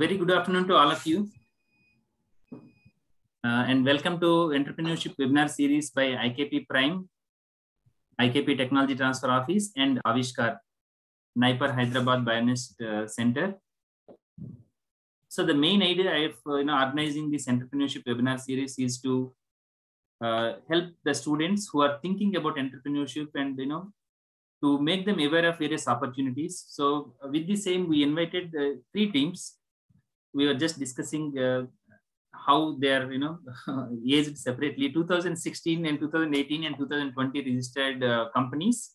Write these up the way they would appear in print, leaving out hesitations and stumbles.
Very good afternoon to all of you, and welcome to Entrepreneurship Webinar Series by IKP Prime, IKP Technology Transfer Office, and Avishkar, Naipur Hyderabad Bionist Center. So the main idea of organizing this Entrepreneurship Webinar Series is to help the students who are thinking about entrepreneurship and to make them aware of various opportunities. So with the same, we invited three teams. We were just discussing how they are aged separately. 2016 and 2018 and 2020 registered companies,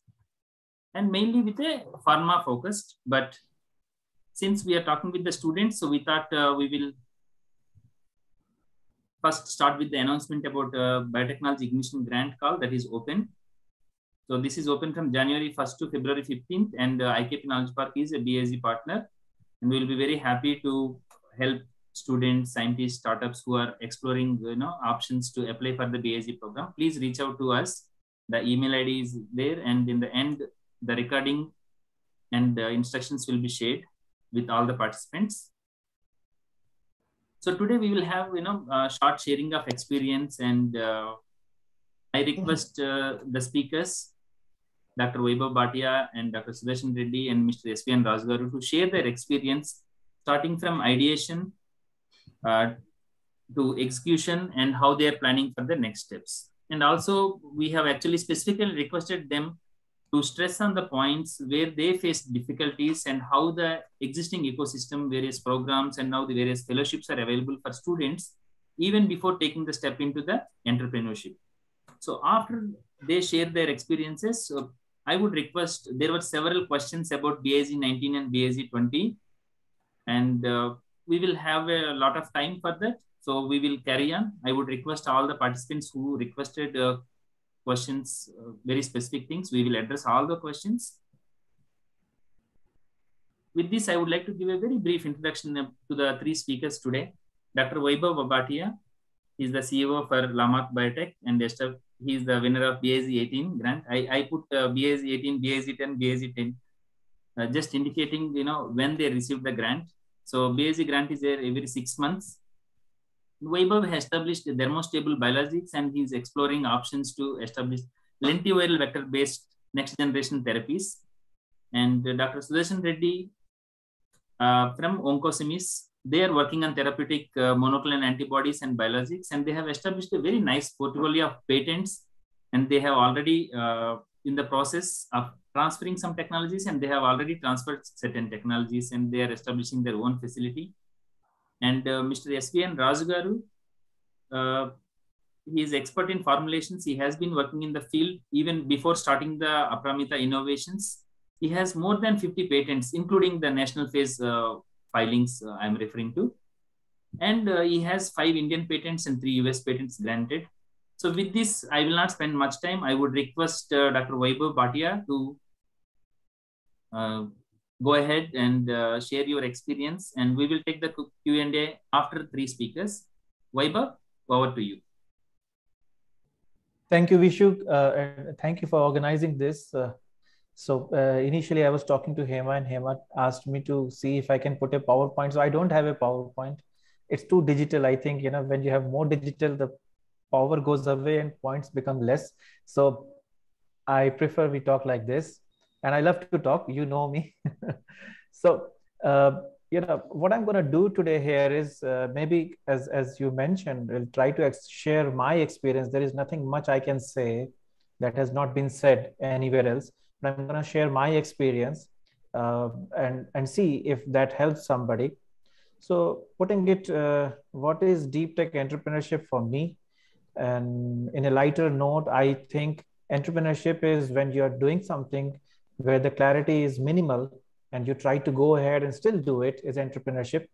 and mainly with a pharma focused. But since we are talking with the students, so we thought we will first start with the announcement about biotechnology ignition grant call that is open. So this is open from January 1st to February 15th, and IKP Knowledge Park is a BSc partner, and we will be very happy to help students, scientists, startups who are exploring options to apply for the BSc program. Please reach out to us. The email ID is there, and in the end, the recording and the instructions will be shared with all the participants. So today we will have short sharing of experience, and I request the speakers, Dr. Vaibhav Bhatia and Dr. Sudarshan Reddy and Mr. SVN Rajgaru, to share their experience starting from ideation to execution and how they are planning for the next steps. And also we have actually specifically requested them to stress on the points where they face difficulties and how the existing ecosystem, various programs, and now the various fellowships are available for students even before taking the step into the entrepreneurship. So after they share their experiences, I would request, there were several questions about BSc 19 and BSc 20, and we will have a lot of time for that. So we will carry on. I would request all the participants who requested questions, very specific things, we will address all the questions. With this, I would like to give a very brief introduction to the three speakers today. Dr. Vaibhav Bhatia is the CEO for Lamarck Biotech, and he is the winner of BSc 18 grant. I put BSc 18, BSc 10, BSc 10, just indicating when they received the grant. So BSc grant is there every 6 months. Vaibhav has established thermostable biologics, and he is exploring options to establish lentiviral vector-based next-generation therapies. And Dr. Sudarshan Reddy from Oncosemis, they are working on therapeutic monoclonal antibodies and biologics, and they have established a very nice portfolio of patents, and they have already in the process of transferring some technologies, and they have already transferred certain technologies, and they are establishing their own facility. And Mr. SVN Rajgaru, he is expert in formulations. He has been working in the field even before starting the Apramita Innovations. He has more than 50 patents, including the national phase filings I'm referring to. And he has 5 Indian patents and 3 US patents granted. So with this, I will not spend much time. I would request Dr. Vaibhav Bhatia to go ahead and share your experience, and we will take the Q&A after 3 speakers. Vaibhav, over to you. Thank you, Vishu, and thank you for organizing this. Initially I was talking to Hema, and Hema asked me to see if I can put a PowerPoint. So I don't have a PowerPoint. It's too digital. I think, when you have more digital, the power goes away and points become less. So I prefer we talk like this. And I love to talk, you know me. So, what I'm going to do today here is maybe, as you mentioned, I'll try to share my experience. There is nothing much I can say that has not been said anywhere else. But I'm going to share my experience and see if that helps somebody. So putting it, what is deep tech entrepreneurship for me? And in a lighter note, I think entrepreneurship is when you're doing something where the clarity is minimal and you try to go ahead and still do it, is entrepreneurship.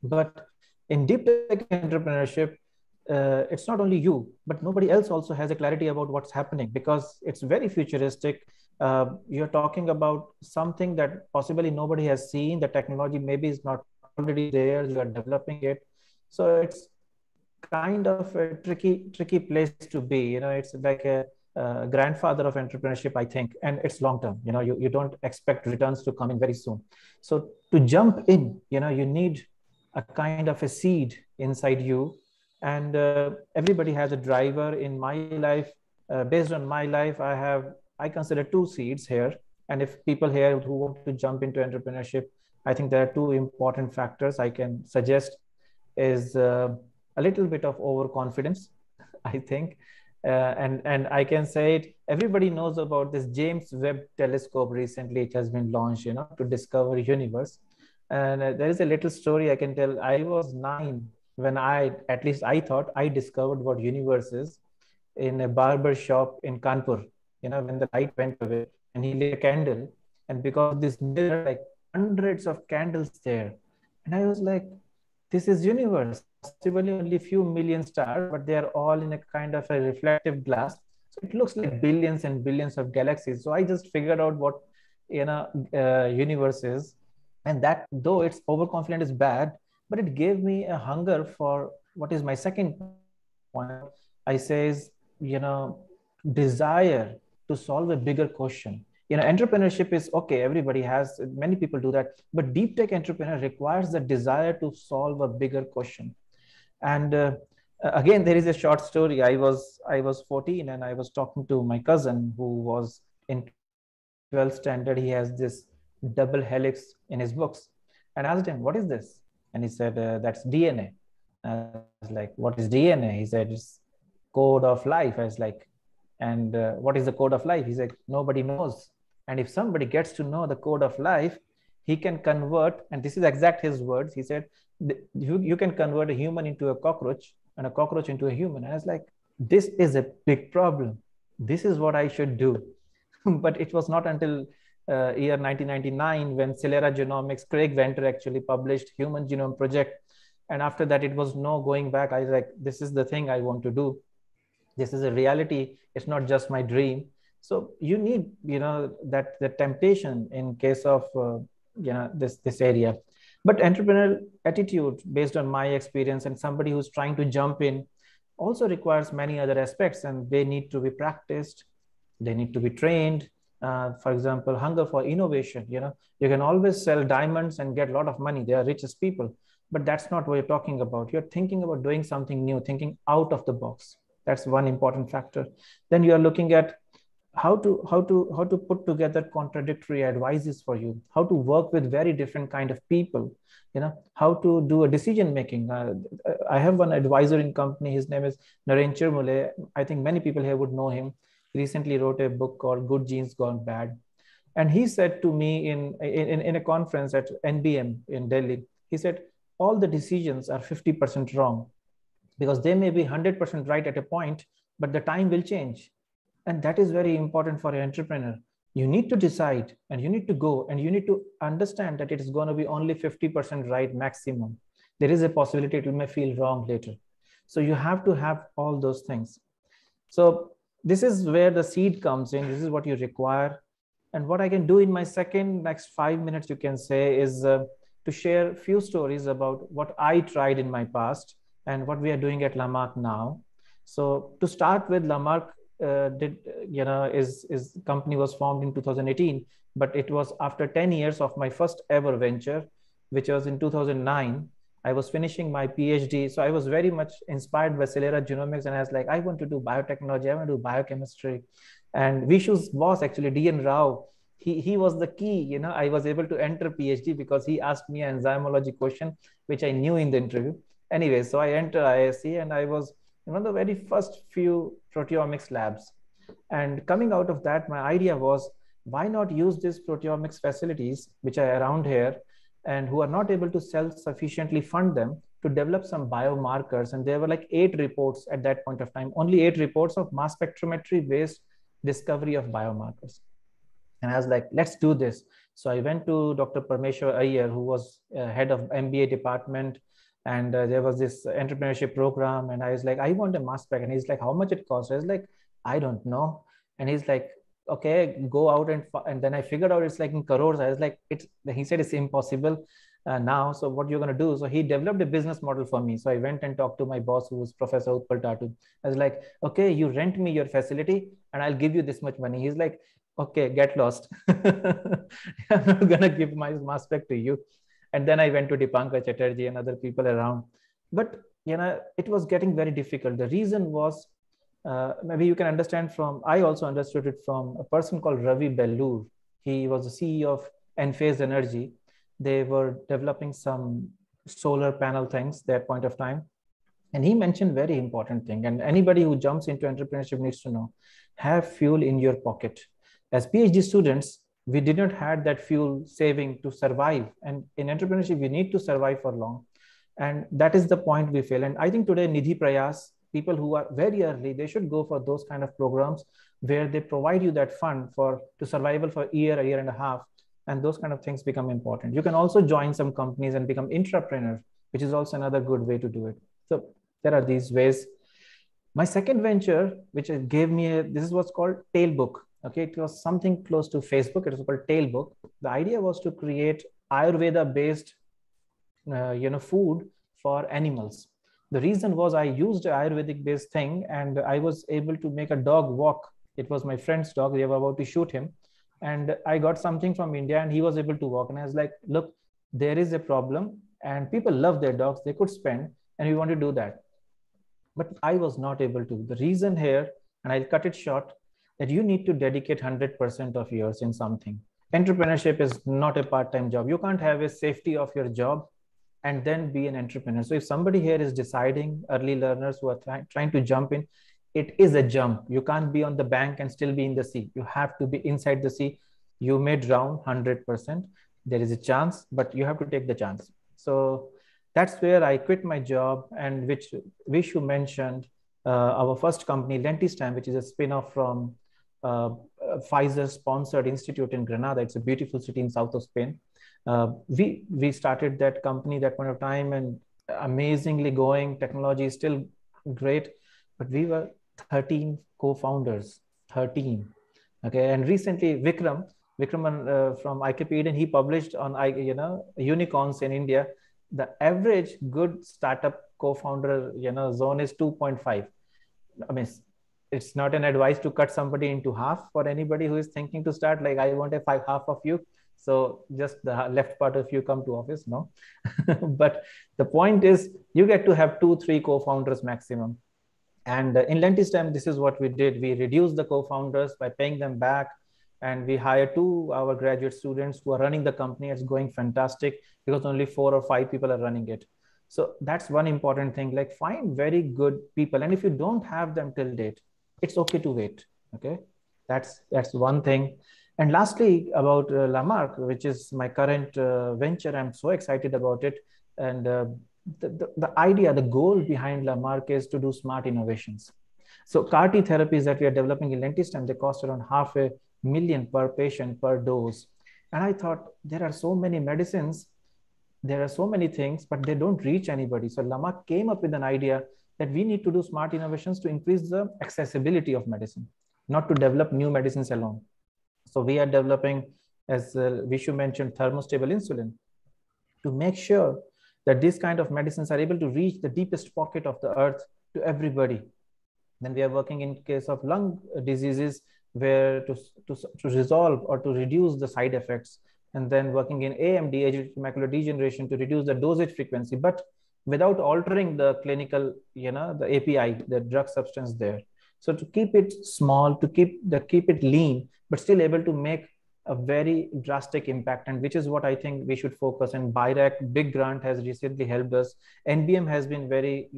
But in deep tech entrepreneurship, it's not only you, but nobody else also has a clarity about what's happening, because it's very futuristic. You're talking about something that possibly nobody has seen. The technology maybe is not already there. You are developing it. So it's kind of a tricky place to be. It's like grandfather of entrepreneurship, I think, and it's long term. You don't expect returns to come in very soon. So to jump in, you need a kind of a seed inside you, and everybody has a driver. In my life, based on my life, I consider two seeds here. And if people here who want to jump into entrepreneurship, I think there are two important factors I can suggest is a little bit of overconfidence, I think. And I can say it, everybody knows about this James Webb telescope. Recently it has been launched, to discover universe. And there is a little story I can tell. I was 9 when at least I thought I discovered what universe is, in a barber shop in Kanpur, when the light went away and he lit a candle. And because of this mirror, like hundreds of candles there. And I was like, this is universe, possibly only few million stars, but they are all in a kind of a reflective glass. So it looks like billions and billions of galaxies. So I just figured out what, universe is. And that, though it's overconfident is bad, but it gave me a hunger for what is my second point. I says, desire to solve a bigger question. Entrepreneurship is okay, everybody has, many people do that, but deep tech entrepreneur requires the desire to solve a bigger question. And again, there is a short story. I was 14 and I was talking to my cousin who was in 12th standard. He has this double helix in his books, and I asked him, what is this? And he said, that's DNA. I was like, what is DNA? He said, it's code of life. I was like, and what is the code of life? He's like, nobody knows. And if somebody gets to know the code of life, he can convert, and this is exact his words. He said, you can convert a human into a cockroach and a cockroach into a human. And I was like, this is a big problem. This is what I should do. But it was not until year 1999 when Celera Genomics, Craig Venter actually published Human Genome Project. And after that, it was no going back. I was like, this is the thing I want to do. This is a reality. It's not just my dream. So you need, that the temptation in case of, this area. But entrepreneurial attitude, based on my experience, and somebody who's trying to jump in, also requires many other aspects, and they need to be practiced. They need to be trained. For example, hunger for innovation. You can always sell diamonds and get a lot of money. They are richest people, but that's not what you're talking about. You're thinking about doing something new, thinking out of the box. That's one important factor. Then you are looking at how to put together contradictory advices for you, how to work with very different kind of people, how to do a decision making. I have one advisor in company. His name is Naren Chirmule. I think many people here would know him. He recently wrote a book called Good Genes Gone Bad. And he said to me in a conference at NBM in Delhi, he said, all the decisions are 50% wrong, because they may be 100% right at a point, but the time will change. And that is very important for an entrepreneur. You need to decide, and you need to go, and you need to understand that it is going to be only 50% right maximum. There is a possibility it may feel wrong later. So you have to have all those things. So this is where the seed comes in. This is what you require. And what I can do in my next 5 minutes, you can say, is to share a few stories about what I tried in my past and what we are doing at Lamarck now. So to start with, Lamarck is company was formed in 2018, but it was after 10 years of my first ever venture, which was in 2009. I was finishing my PhD. So I was very much inspired by Celera Genomics, and I was like, I want to do biotechnology, I want to do biochemistry. And Vishu's boss, actually, D.N. Rao, he was the key. I was able to enter PhD because he asked me an enzymology question, which I knew in the interview. Anyway, so I entered IISc, and I was one of the very first few proteomics labs. And coming out of that, my idea was, why not use these proteomics facilities, which are around here, and who are not able to self-sufficiently fund them, to develop some biomarkers. And there were like 8 reports at that point of time, only 8 reports of mass spectrometry-based discovery of biomarkers. And I was like, let's do this. So I went to Dr. Parmeshwar Iyer, who was head of MBA department. And there was this entrepreneurship program. And I was like, I want a mass spec. And he's like, how much it costs? I was like, I don't know. And he's like, okay, go out. And then I figured out it's like in crores. I was like, he said it's impossible. now. So what you're going to do? So he developed a business model for me. So I went and talked to my boss, who was Professor Utpal Tatu. I was like, okay, you rent me your facility and I'll give you this much money. He's like, okay, get lost. I'm not going to give my mass spec to you. And then I went to Dipankar Chatterjee and other people around. But, it was getting very difficult. The reason was, maybe you can understand from, I also understood it from a person called Ravi Bellur. He was the CEO of Enphase Energy. They were developing some solar panel things that point of time. And he mentioned very important thing. And anybody who jumps into entrepreneurship needs to know, have fuel in your pocket. As PhD students, we did not have that fuel saving to survive. And in entrepreneurship, we need to survive for long. And that is the point we fail. And I think today, Nidhi Prayas, people who are very early, they should go for those kind of programs where they provide you that fund to survival for a year and a half. And those kind of things become important. You can also join some companies and become intrapreneur, which is also another good way to do it. So there are these ways. My second venture, which gave me this is what's called Tailbook. Okay, it was something close to Facebook. It was called Tailbook. The idea was to create Ayurveda-based, food for animals. The reason was I used Ayurvedic-based thing, and I was able to make a dog walk. It was my friend's dog. They were about to shoot him, and I got something from India, and he was able to walk. And I was like, look, there is a problem, and people love their dogs. They could spend, and we want to do that. But I was not able to. The reason here, and I'll cut it short, that you need to dedicate 100% of yours in something. Entrepreneurship is not a part-time job. You can't have a safety of your job and then be an entrepreneur. So if somebody here is deciding, early learners who are trying to jump in, it is a jump. You can't be on the bank and still be in the sea. You have to be inside the sea. You may drown 100%. There is a chance, but you have to take the chance. So that's where I quit my job, and which Vishu mentioned, our first company, Lentistam, which is a spin-off from Pfizer-sponsored institute in Granada. It's a beautiful city in south of Spain. We started that company that point of time, and amazingly going. Technology is still great, but we were 13 co-founders, 13. Okay, and recently Vikram from IKP Eden, he published on unicorns in India. The average good startup co-founder zone is 2.5. I mean, it's not an advice to cut somebody into half for anybody who is thinking to start. Like, I want half of you, so just the left part of you come to office. No. But the point is, you get to have 2-3 co-founders maximum. And in Lentistam, this is what we did. We reduced the co-founders by paying them back, and we hired 2 our graduate students who are running the company. It's going fantastic because only 4 or 5 people are running it. So that's one important thing. Like, find very good people, and if you don't have them till date, it's okay to wait. Okay, that's one thing. And lastly, about Lamarck, which is my current venture, I'm so excited about it. And the idea, the goal behind Lamarck is to do smart innovations. So CAR-T therapies that we are developing in Lentistam, they cost around $500,000 per patient per dose. And I thought, there are so many medicines, there are so many things, but they don't reach anybody. So Lamarck came up with an idea that we need to do smart innovations to increase the accessibility of medicine, not to develop new medicines alone. So we are developing, as Vishu mentioned, thermostable insulin to make sure that these kind of medicines are able to reach the deepest pocket of the earth to everybody. Then we are working in case of lung diseases, where to resolve or to reduce the side effects, and then working in AMD, age-related macular degeneration, to reduce the dosage frequency, but without altering the clinical, the API, the drug substance there. So to keep it small, to keep it lean, but still able to make a very drastic impact, and which is what I think we should focus. And BIRAC big grant has recently helped us. NBM has been very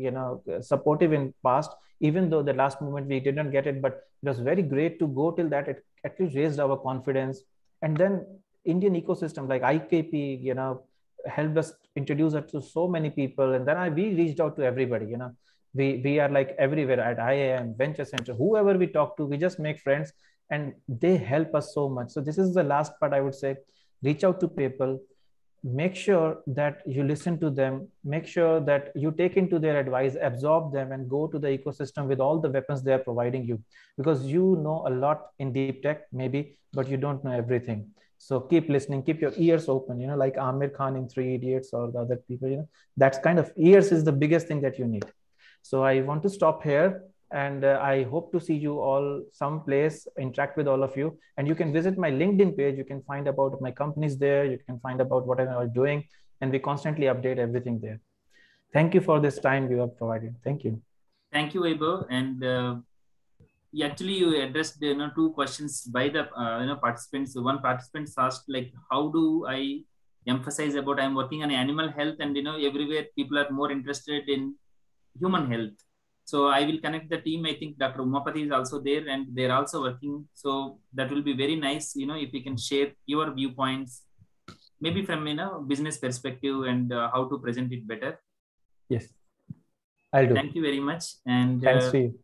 supportive in past, even though the last moment we didn't get it, but it was very great to go till that. It at least raised our confidence. And then Indian ecosystem like IKP helped us introduce it to so many people, and then we reached out to everybody. We are like everywhere at IIM, Venture Center, whoever we talk to, we just make friends, and they help us so much. So this is the last part I would say. Reach out to people, make sure that you listen to them, make sure that you take into their advice, absorb them, and go to the ecosystem with all the weapons they are providing you, because you know a lot in deep tech maybe, but you don't know everything. So keep listening, keep your ears open, like Amir Khan in Three Idiots or the other people, that's kind of ears is the biggest thing that you need. So I want to stop here, and I hope to see you all someplace, interact with all of you. And you can visit my LinkedIn page. You can find about my companies there. You can find about what I'm doing, and we constantly update everything there. Thank you for this time you have provided. Thank you. Thank you, Vaibhav. And actually, you addressed two questions by the participants. One participant asked, like, how do I emphasize about I'm working on animal health, and everywhere people are more interested in human health. So I will connect the team. I think Dr. Umapati is also there, and they're also working. So that will be very nice, if you can share your viewpoints, maybe from business perspective, and how to present it better. Yes, I'll do. Thank you very much. And thanks to you.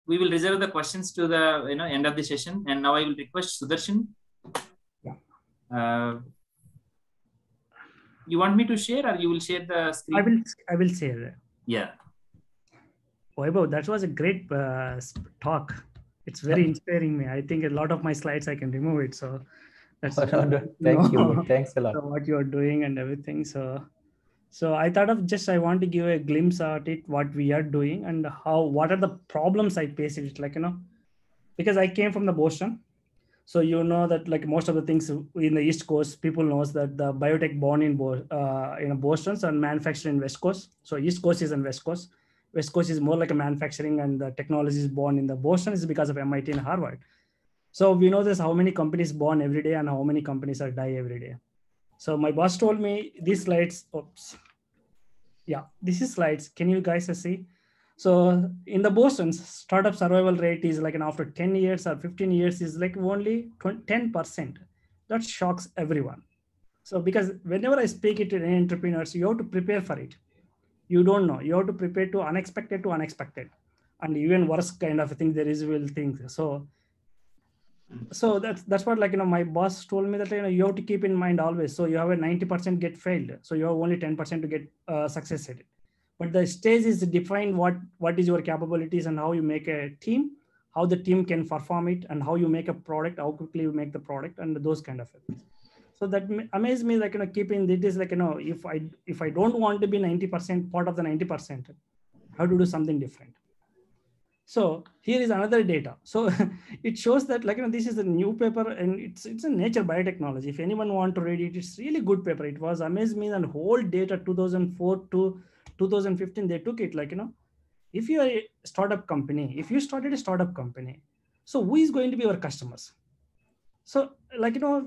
We will reserve the questions to the end of the session. And now I will request Sudarshan. Yeah. You want me to share, or you will share the screen? I will share. Yeah. Vaibhav, that was a great talk. It's very inspiring me. I think a lot of my slides I can remove it. So that's thank you. Thanks a lot. So what you are doing and everything. So I thought of I want to give a glimpse at it, what we are doing and what are the problems I face. It because I came from the Boston. So that like most of the things in the East Coast, people knows that the biotech born in Boston and manufactured in West Coast. So East Coast is in West Coast. West Coast is more like a manufacturing, and the technology is born in the Boston is because of MIT and Harvard. So we know this how many companies born every day and how many companies are die every day. So my boss told me these slides. Oops. Yeah, this is slides. Can you guys see? So in the Boston, startup survival rate is like after 10 years or 15 years is like only 10%. That shocks everyone. So because whenever I speak it to any entrepreneurs, you have to prepare for it. You don't know. You have to prepare to unexpected, and even worse kind of thing there is will think. So that's what my boss told me that you have to keep in mind always. So you have a 90% get failed. So you have only 10% to get success at it. But the stage is defined what is your capabilities and how you make a team, how the team can perform it, and how you make a product, how quickly you make the product, and those kind of things. So that amazed me, keeping it is if I don't want to be 90% part of the 90%, how to do something different. So here is another data. So it shows that this is a new paper, and it's a Nature Biotechnology. If anyone want to read it, it's really good paper. It was amazed me, and whole data 2004 to 2015 they took it if you are a startup company, if you started a startup company, so who is going to be your customers? So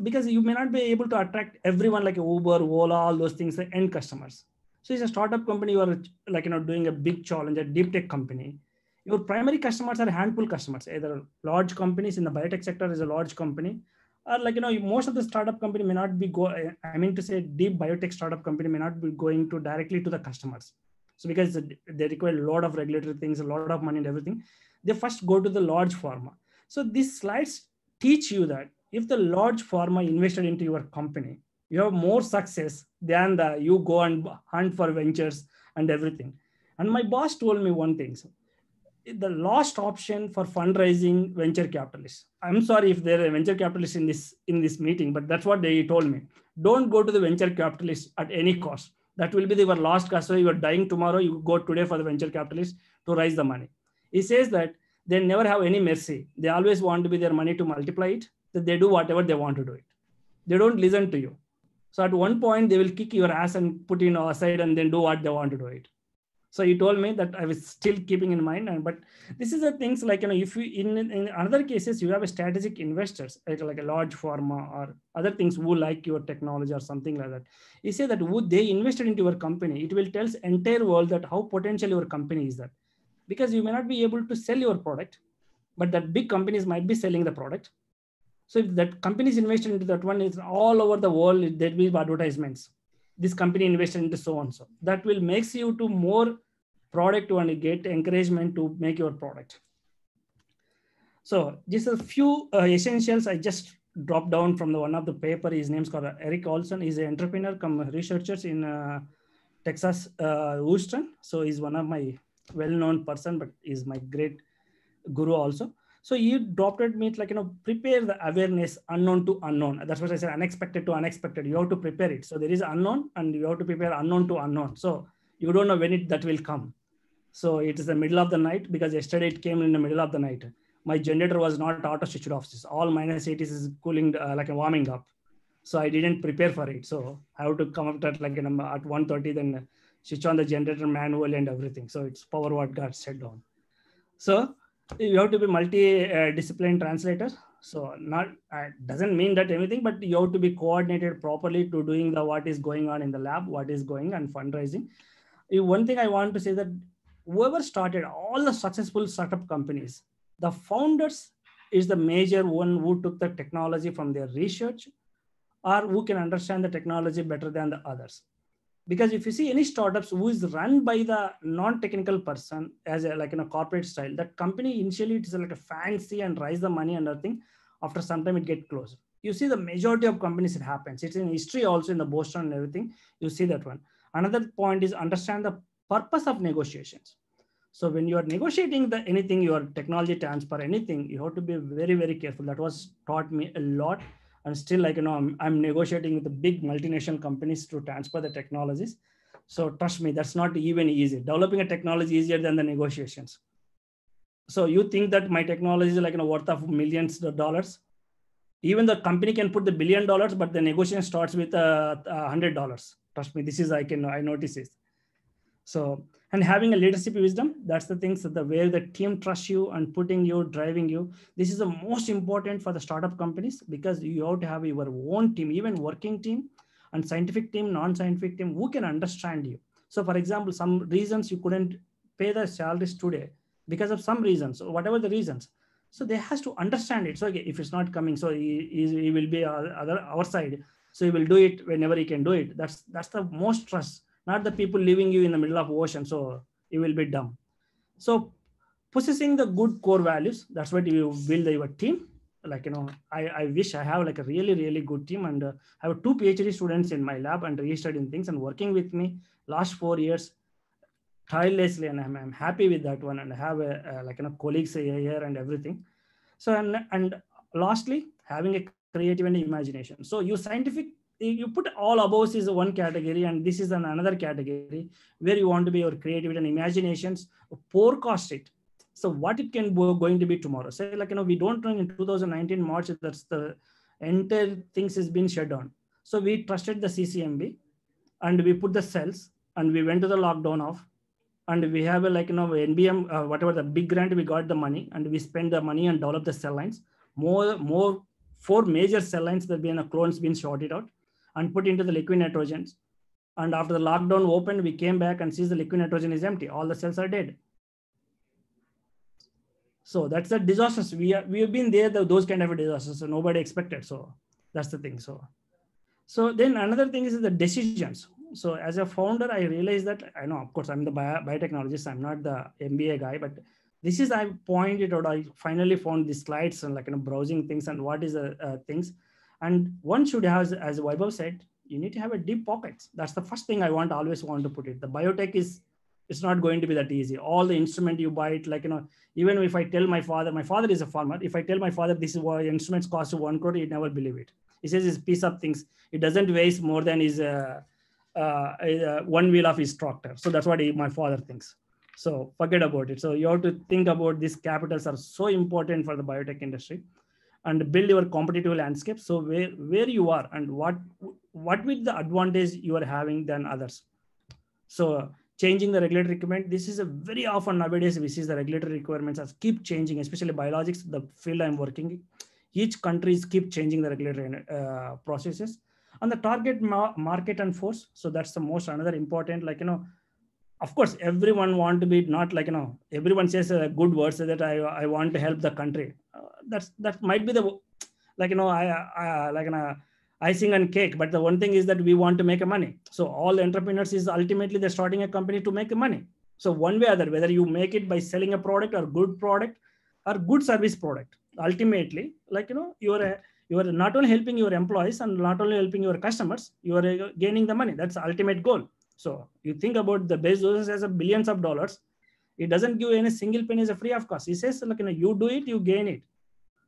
because you may not be able to attract everyone like Uber, Ola, all those things, the end customers. So it's a startup company, you are doing a big challenge, a deep tech company. Your primary customers are handful customers, either large companies in the biotech sector is a large company, or most of the startup company may not be deep biotech startup company may not be going to directly to the customers. So because they require a lot of regulatory things, a lot of money and everything, they first go to the large pharma. So these slides teach you that if the large pharma invested into your company, you have more success than you go and hunt for ventures and everything. And my boss told me one thing. So the last option for fundraising venture capitalists. I'm sorry if there are venture capitalists in this meeting, but that's what they told me. Don't go to the venture capitalists at any cost. That will be your last cost. So you are dying tomorrow. You go today for the venture capitalists to raise the money. He says that they never have any mercy. They always want to be their money to multiply it. That they do whatever they want to do it. They don't listen to you. So at one point they will kick your ass and put you aside and then do what they want to do it. So he told me that I was still keeping in mind, but this is the things if you in other cases you have a strategic investors like a large pharma or other things who like your technology or something like that. He said that would they invested into your company, it will tell the entire world that how potential your company is that, because you may not be able to sell your product, but that big companies might be selling the product. So if that company is invested into that one, is all over the world, there will be advertisements. This company invested into so and so. That will makes you to more product to and get encouragement to make your product. So just a few essentials I just dropped down from the one of the paper. His name's called Eric Olson. He's an entrepreneur come researchers in Texas, Houston. So he's one of my well-known person, but he's my great guru also. So you dropped it means like, prepare the awareness unknown to unknown. That's what I said, unexpected to unexpected. You have to prepare it. So there is unknown and you have to prepare unknown to unknown. So you don't know when that will come. So it is the middle of the night, because yesterday it came in the middle of the night. My generator was not auto switched off. All -80s is cooling, like warming up. So I didn't prepare for it. So I have to come up at like at 1:30, then switch on the generator manually and everything. So it's power what got shut down. So you have to be multi-discipline translator. So not doesn't mean that anything, but you have to be coordinated properly to doing the what is going on in the lab, what is going and fundraising. One thing I want to say that whoever started all the successful startup companies, the founders is the major one who took the technology from their research or who can understand the technology better than the others. Because if you see any startups who is run by the non-technical person as a, like in a corporate style, that company initially it is like a fancy and raise the money and everything. After some time it get closed. You see the majority of companies it happens. It's in history also in the Boston and everything. You see that one. Another point is understand the purpose of negotiations. So when you are negotiating anything, your technology transfer, anything, you have to be very, very careful. That was taught me a lot. And still, like, I'm negotiating with the big multinational companies to transfer the technologies. So trust me, that's not even easy. Developing a technology is easier than the negotiations. So you think that my technology is like worth of millions of dollars. Even the company can put the $1 billion, but the negotiation starts with $100. Trust me, this is I notice this. So, and having a leadership wisdom, that's the things that the way the team trusts you and putting you, driving you. This is the most important for the startup companies, because you have to have your own team, even working team and scientific team, non-scientific team, who can understand you. So for example, some reasons you couldn't pay the salaries today because of some reasons, or whatever the reasons. So they has to understand it. So okay, if it's not coming, so he will be our side. So he will do it whenever he can do it. That's the most trust. Not the people leaving you in the middle of ocean, so you will be dumb. So possessing the good core values, that's what you build your team. Like, I wish I have like a really, really good team, and I have 2 PhD students in my lab and registered in things and working with me last 4 years tirelessly, and I'm happy with that one. And I have colleagues here and everything. So and lastly, having a creative and imagination. So you put all above is one category, and this is another category where you want to be your creativity and imaginations, forecast it. So what it can be going to be tomorrow. Say we don't know in 2019 March, that's the entire things has been shut down. So we trusted the CCMB and we put the cells and we went to the lockdown off, and we have NBM, whatever the big grant, we got the money and we spend the money and develop the cell lines. More 4 major cell lines that been clones been sorted out and put into the liquid nitrogens. And after the lockdown opened, we came back and sees the liquid nitrogen is empty. All the cells are dead. So that's the disasters. We have been there, those kind of disasters. So nobody expected. So that's the thing. So then another thing is the decisions. So as a founder, I realized that I know, of course, I'm the biotechnologist. I'm not the MBA guy, but this is, I pointed out, I finally found these slides and browsing things and what is the things. And one should have, as Vaibhav said, you need to have a deep pockets. That's the first thing I always want to put it. The biotech it's not going to be that easy. All the instrument you buy it, even if I tell my father is a farmer. If I tell my father this is what instruments cost 1 crore, he'd never believe it. He says it's a piece of things. It doesn't weigh more than his one wheel of his tractor. So that's what my father thinks. So forget about it. So you have to think about these capitals are so important for the biotech industry, and build your competitive landscape. So where you are and what with the advantage you are having than others. So changing the regulatory requirement. This is a very often nowadays we see the regulatory requirements as keep changing, especially biologics, the field I'm working in. Each countries keep changing the regulatory processes. And the target market and force. So that's the most another important, of course, everyone want to be not everyone says good words that I want to help the country. That might be the, icing and cake. But the one thing is that we want to make a money. So all entrepreneurs is ultimately they're starting a company to make money. So one way or other, whether you make it by selling a product or good product or good service product, ultimately, you are not only helping your employees and not only helping your customers, you are gaining the money. That's the ultimate goal. So you think about the Bezos has billions of dollars. It doesn't give any single penny as a free of cost. He says, like, you do it, you gain it.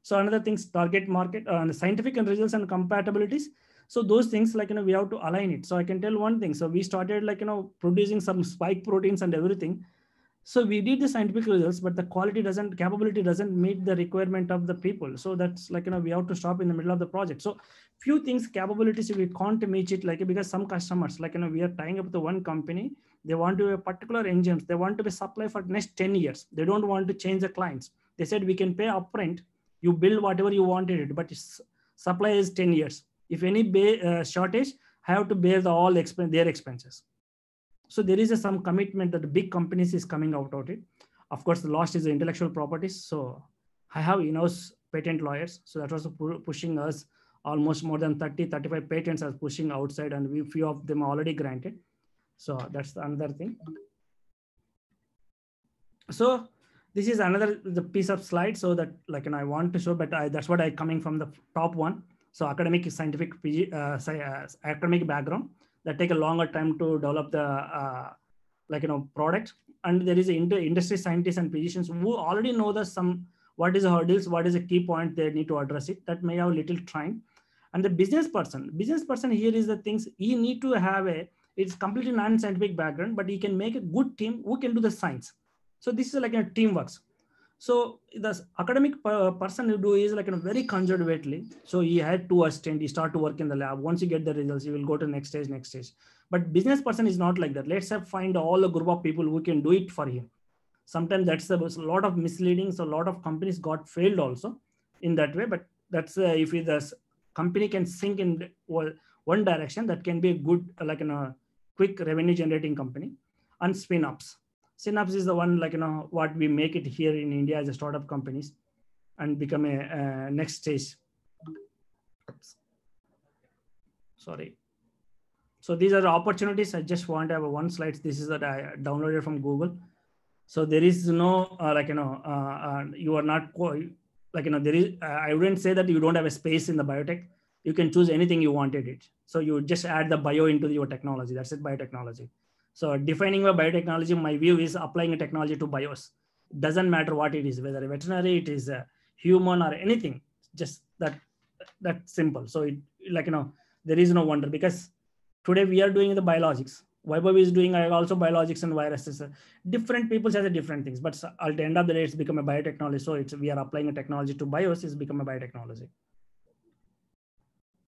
So another things, target market and scientific and results and compatibilities. So those things, like, we have to align it. So I can tell one thing. So we started, like, producing some spike proteins and everything. So we did the scientific results, but the capability doesn't meet the requirement of the people. So that's, like, we have to stop in the middle of the project. So few things, capabilities, we can't meet it, like, because some customers, like, we are tying up with the one company, they want to have a particular engines, they want to be supply for next 10 years. They don't want to change the clients. They said, we can pay upfront, you build whatever you wanted it, but supply is 10 years. If any shortage, I have to bear their expenses. So there is some commitment that the big companies is coming out of it. Of course, the lost is the intellectual properties. So I have in-house patent lawyers. So that was pushing us almost more than 35 patents are pushing outside, and few of them are already granted. So that's another thing. So this is the piece of slide. So that, like, I want to show, but that's what I coming from the top one. So academic, scientific, academic background that take a longer time to develop the product. And there is industry scientists and physicians who already know what is the hurdles, what is the key point they need to address it. That may have little time. And the business person here is the things he need to have it's completely non-scientific background, but he can make a good team who can do the science. So this is like a teamwork. So the academic person who do is like very conservatively. So he had 2 assistants, he start to work in the lab. Once you get the results, you will go to next stage. But business person is not like that. Let's find all a group of people who can do it for him. Sometimes that's a lot of misleading. So a lot of companies got failed also in that way. But that's if the company can sink in one direction, that can be a good, quick revenue generating company. And spin-ups. Synapse is the one, what we make it here in India as a startup companies and become a next stage. Sorry. So these are the opportunities. I just want to have one slide. This is that I downloaded from Google. So there is no, you are not, there is, I wouldn't say that you don't have a space in the biotech. You can choose anything you wanted it. So you just add the bio into your technology. That's it, biotechnology. So defining a biotechnology, my view is applying a technology to bios. It doesn't matter what it is, whether a veterinary, it is a human or anything, just that simple. So there is no wonder, because today we are doing the biologics. Vaibhav is doing also biologics and viruses. Different people say different things, but at the end of the day, it's become a biotechnology. So we are applying a technology to bios, it's become a biotechnology.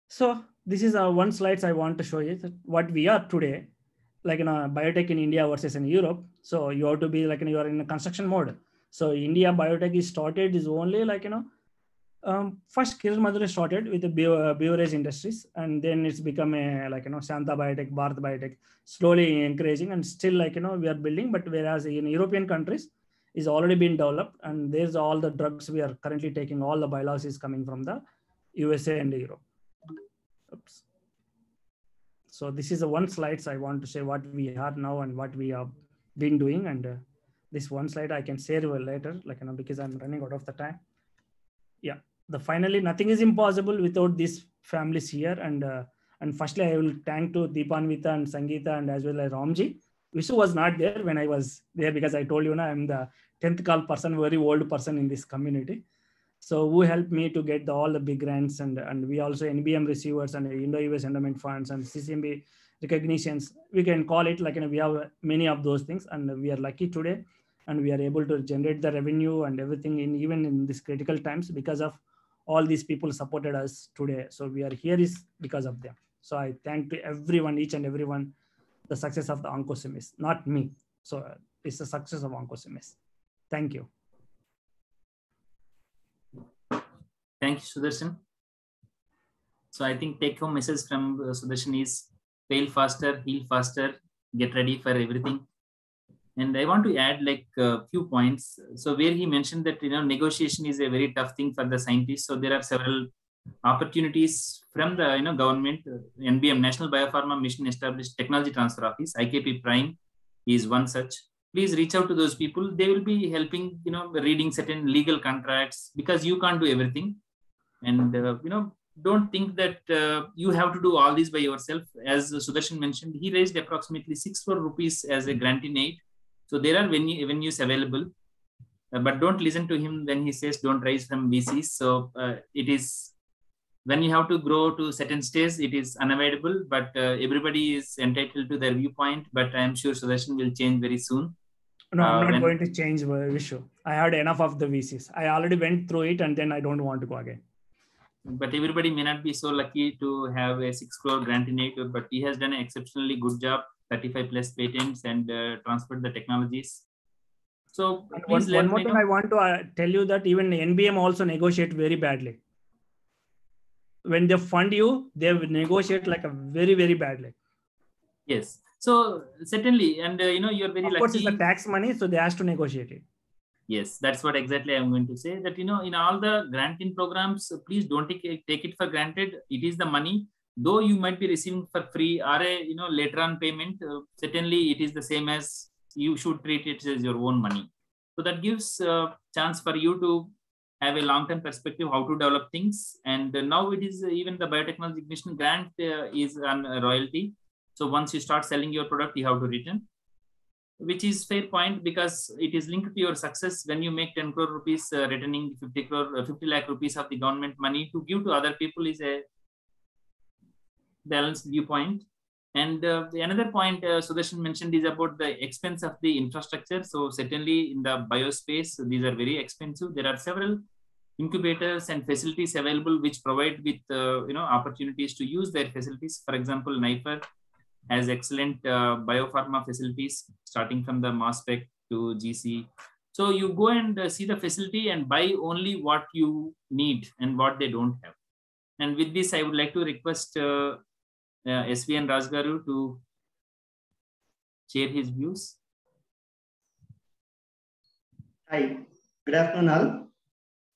So this is one slide I want to show you what we are today. Biotech in India versus in Europe. So you have to be you are in a construction mode. So India biotech is started is only first Kiran Mazure started with the beverage industries, and then it's become a Shanta Biotech, Bharat Biotech, slowly encouraging, and still we are building. But whereas in European countries is already been developed, and there's all the drugs we are currently taking, all the biologics is coming from the USA and Europe. Oops. So this is the one slides I want to say what we are now and what we have been doing. And this one slide I can share later, because I'm running out of the time. Yeah, finally, nothing is impossible without these families here. And firstly, I will thank to Deepanvita and Sangeeta and as well as Ramji. Vishu was not there when I was there, because I told you now I'm the 10th call person, very old person in this community. So who helped me to get all the big grants, and we also NBM receivers and Indo-US endowment funds and CCMB recognitions. We can call it we have many of those things, and we are lucky today, and we are able to generate the revenue and everything even in these critical times, because of all these people supported us today. So we are here is because of them. So I thank to everyone, each and everyone, the success of the OncoSemis, not me. So it's the success of OncoSemis. Thank you. Thank you, Sudarshan. So I think take-home message from Sudarshan is fail faster, heal faster, get ready for everything. And I want to add a few points. So where he mentioned that negotiation is a very tough thing for the scientists. So there are several opportunities from the government. NBM, National Biopharma Mission Established Technology Transfer Office, IKP Prime is one such. Please reach out to those people. They will be helping reading certain legal contracts, because you can't do everything. And don't think that you have to do all this by yourself. As Sudarshan mentioned, he raised approximately 6 crore rupees as a grant in aid. So there are venues available, but don't listen to him when he says don't rise from VCs. So it is, when you have to grow to certain stage, it is unavoidable, but everybody is entitled to their viewpoint. But I am sure Sudarshan will change very soon. No, I'm not going to change Vishu. I had enough of the VCs. I already went through it, and then I don't want to go again. But everybody may not be so lucky to have a 6 crore grant in it, but he has done an exceptionally good job, 35 plus patents, and transferred the technologies. So one more thing I want to tell you that even NBM also negotiate very badly. When they fund you, they negotiate like a very, very badly. Yes. So certainly, and you're very lucky. Of course, it's the tax money, so they have to negotiate it. Yes, that's what exactly I'm going to say. That in all the granting programs, please don't take it for granted. It is the money, though you might be receiving for free or a later on payment. Certainly, it is the same as you should treat it as your own money. So that gives a chance for you to have a long-term perspective how to develop things. And now it is even the biotechnology ignition grant is on royalty. So once you start selling your product, you have to return, which is fair point because it is linked to your success. When you make 10 crore rupees, returning 50 lakh rupees of the government money to give to other people is a balanced viewpoint. And another point Sudarshan mentioned is about the expense of the infrastructure. So certainly in the biospace, these are very expensive. There are several incubators and facilities available which provide with opportunities to use their facilities. For example, NIFER has excellent biopharma facilities starting from the mass spec to GC. So you go and see the facility and buy only what you need and what they don't have. And with this, I would like to request SVN Rajgaru to share his views. Hi, good afternoon all.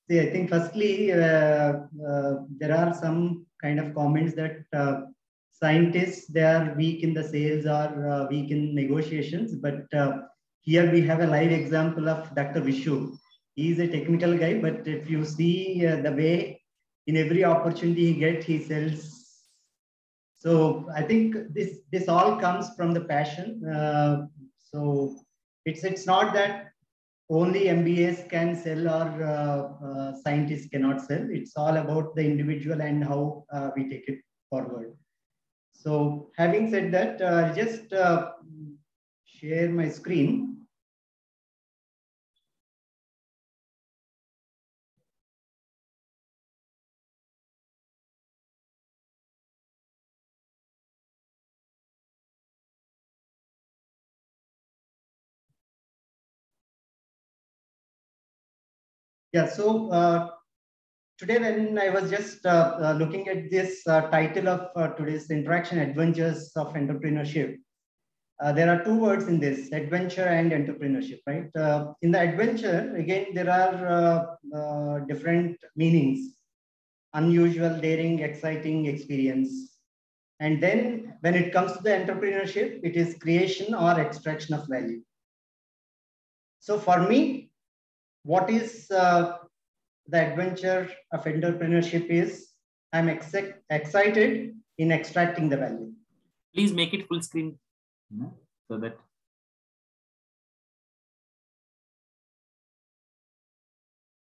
See, I think firstly, there are some kind of comments that scientists, they are weak in the sales or weak in negotiations. But here we have a live example of Dr. Vishu. He is a technical guy, but if you see the way in every opportunity he gets, he sells. So I think this all comes from the passion. So it's not that only MBAs can sell or scientists cannot sell. It's all about the individual and how we take it forward. So having said that, I'll just share my screen. Yeah, so today when I was just looking at this title of today's interaction, Adventures of Entrepreneurship, there are two words in this, adventure and entrepreneurship, right? In the adventure, again, there are different meanings, unusual, daring, exciting experience. And then when it comes to the entrepreneurship, it is creation or extraction of value. So for me, what is the adventure of entrepreneurship is I'm excited in extracting the value. Please make it full screen so that.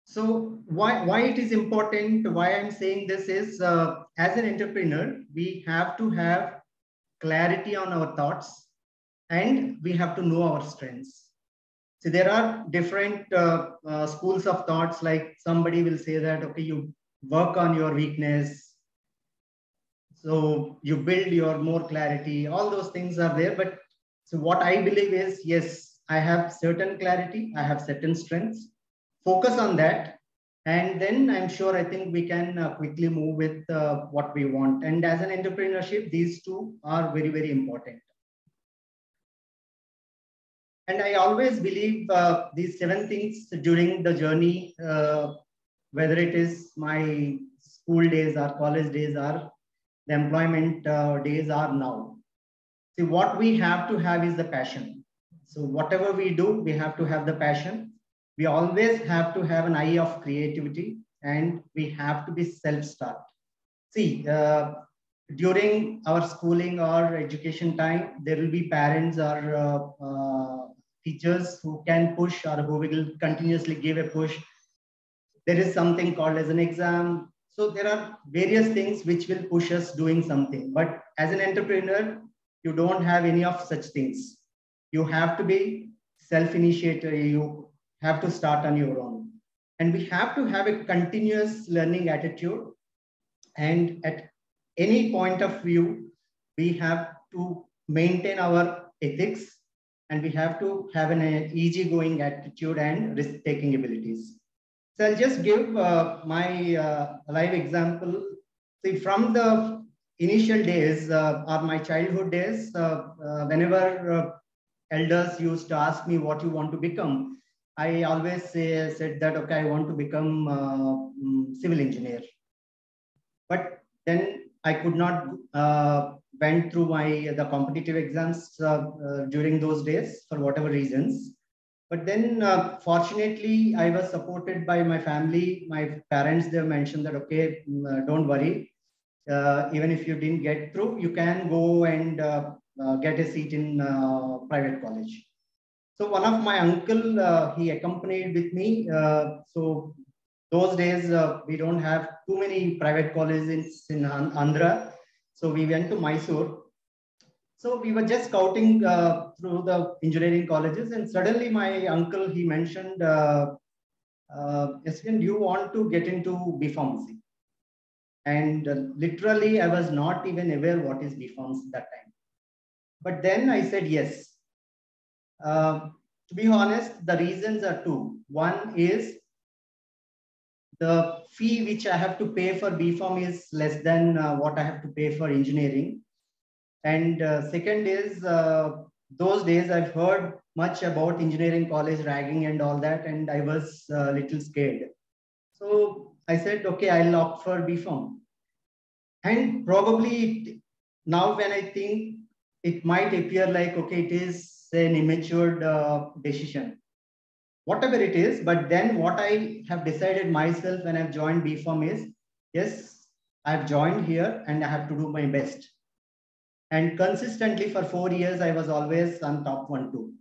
So why it is important, why I'm saying this is as an entrepreneur, we have to have clarity on our thoughts and we have to know our strengths. So there are different schools of thoughts, like somebody will say that, okay, you work on your weakness. So you build your more clarity, all those things are there. But so what I believe is, yes, I have certain clarity, I have certain strengths, focus on that. And then I'm sure, I think we can quickly move with what we want. And as an entrepreneurship, these two are very, very important. And I always believe these 7 things during the journey, whether it is my school days or college days or the employment days are now. See, what we have to have is the passion. So whatever we do, we have to have the passion. We always have to have an eye of creativity and we have to be self-start. See, during our schooling or education time, there will be parents or teachers who can push or who will continuously give a push. There is something called as an exam. So there are various things which will push us doing something. But as an entrepreneur, you don't have any of such things. You have to be self-initiator. You have to start on your own. And we have to have a continuous learning attitude. And at any point of view, we have to maintain our ethics, and we have to have an easygoing attitude and risk-taking abilities. So I'll just give my live example. See, from the initial days or my childhood days, whenever elders used to ask me what you want to become, I always said that, okay, I want to become civil engineer. But then I could not went through the competitive exams during those days for whatever reasons. But then fortunately, I was supported by my family. My parents, they mentioned that, okay, don't worry. Even if you didn't get through, you can go and get a seat in private college. So one of my uncle, he accompanied with me. So those days, we don't have too many private colleges in Andhra. So we went to Mysore. So we were just scouting through the engineering colleges, and suddenly my uncle, he mentioned, Yasmin, do you want to get into B.Pharmacy? And literally, I was not even aware what is B.Pharmacy at that time. But then I said yes. To be honest, the reasons are two. One is the fee which I have to pay for B.Pharm is less than what I have to pay for engineering. And second is, those days I've heard much about engineering college ragging and all that, and I was a little scared. So I said, okay, I'll opt for B.Pharm. And probably now when I think, it might appear like, okay, it is an immature decision. Whatever it is, but then what I have decided myself when I've joined B.Pharm is, yes, I've joined here and I have to do my best. And consistently for 4 years, I was always on top 1, 2.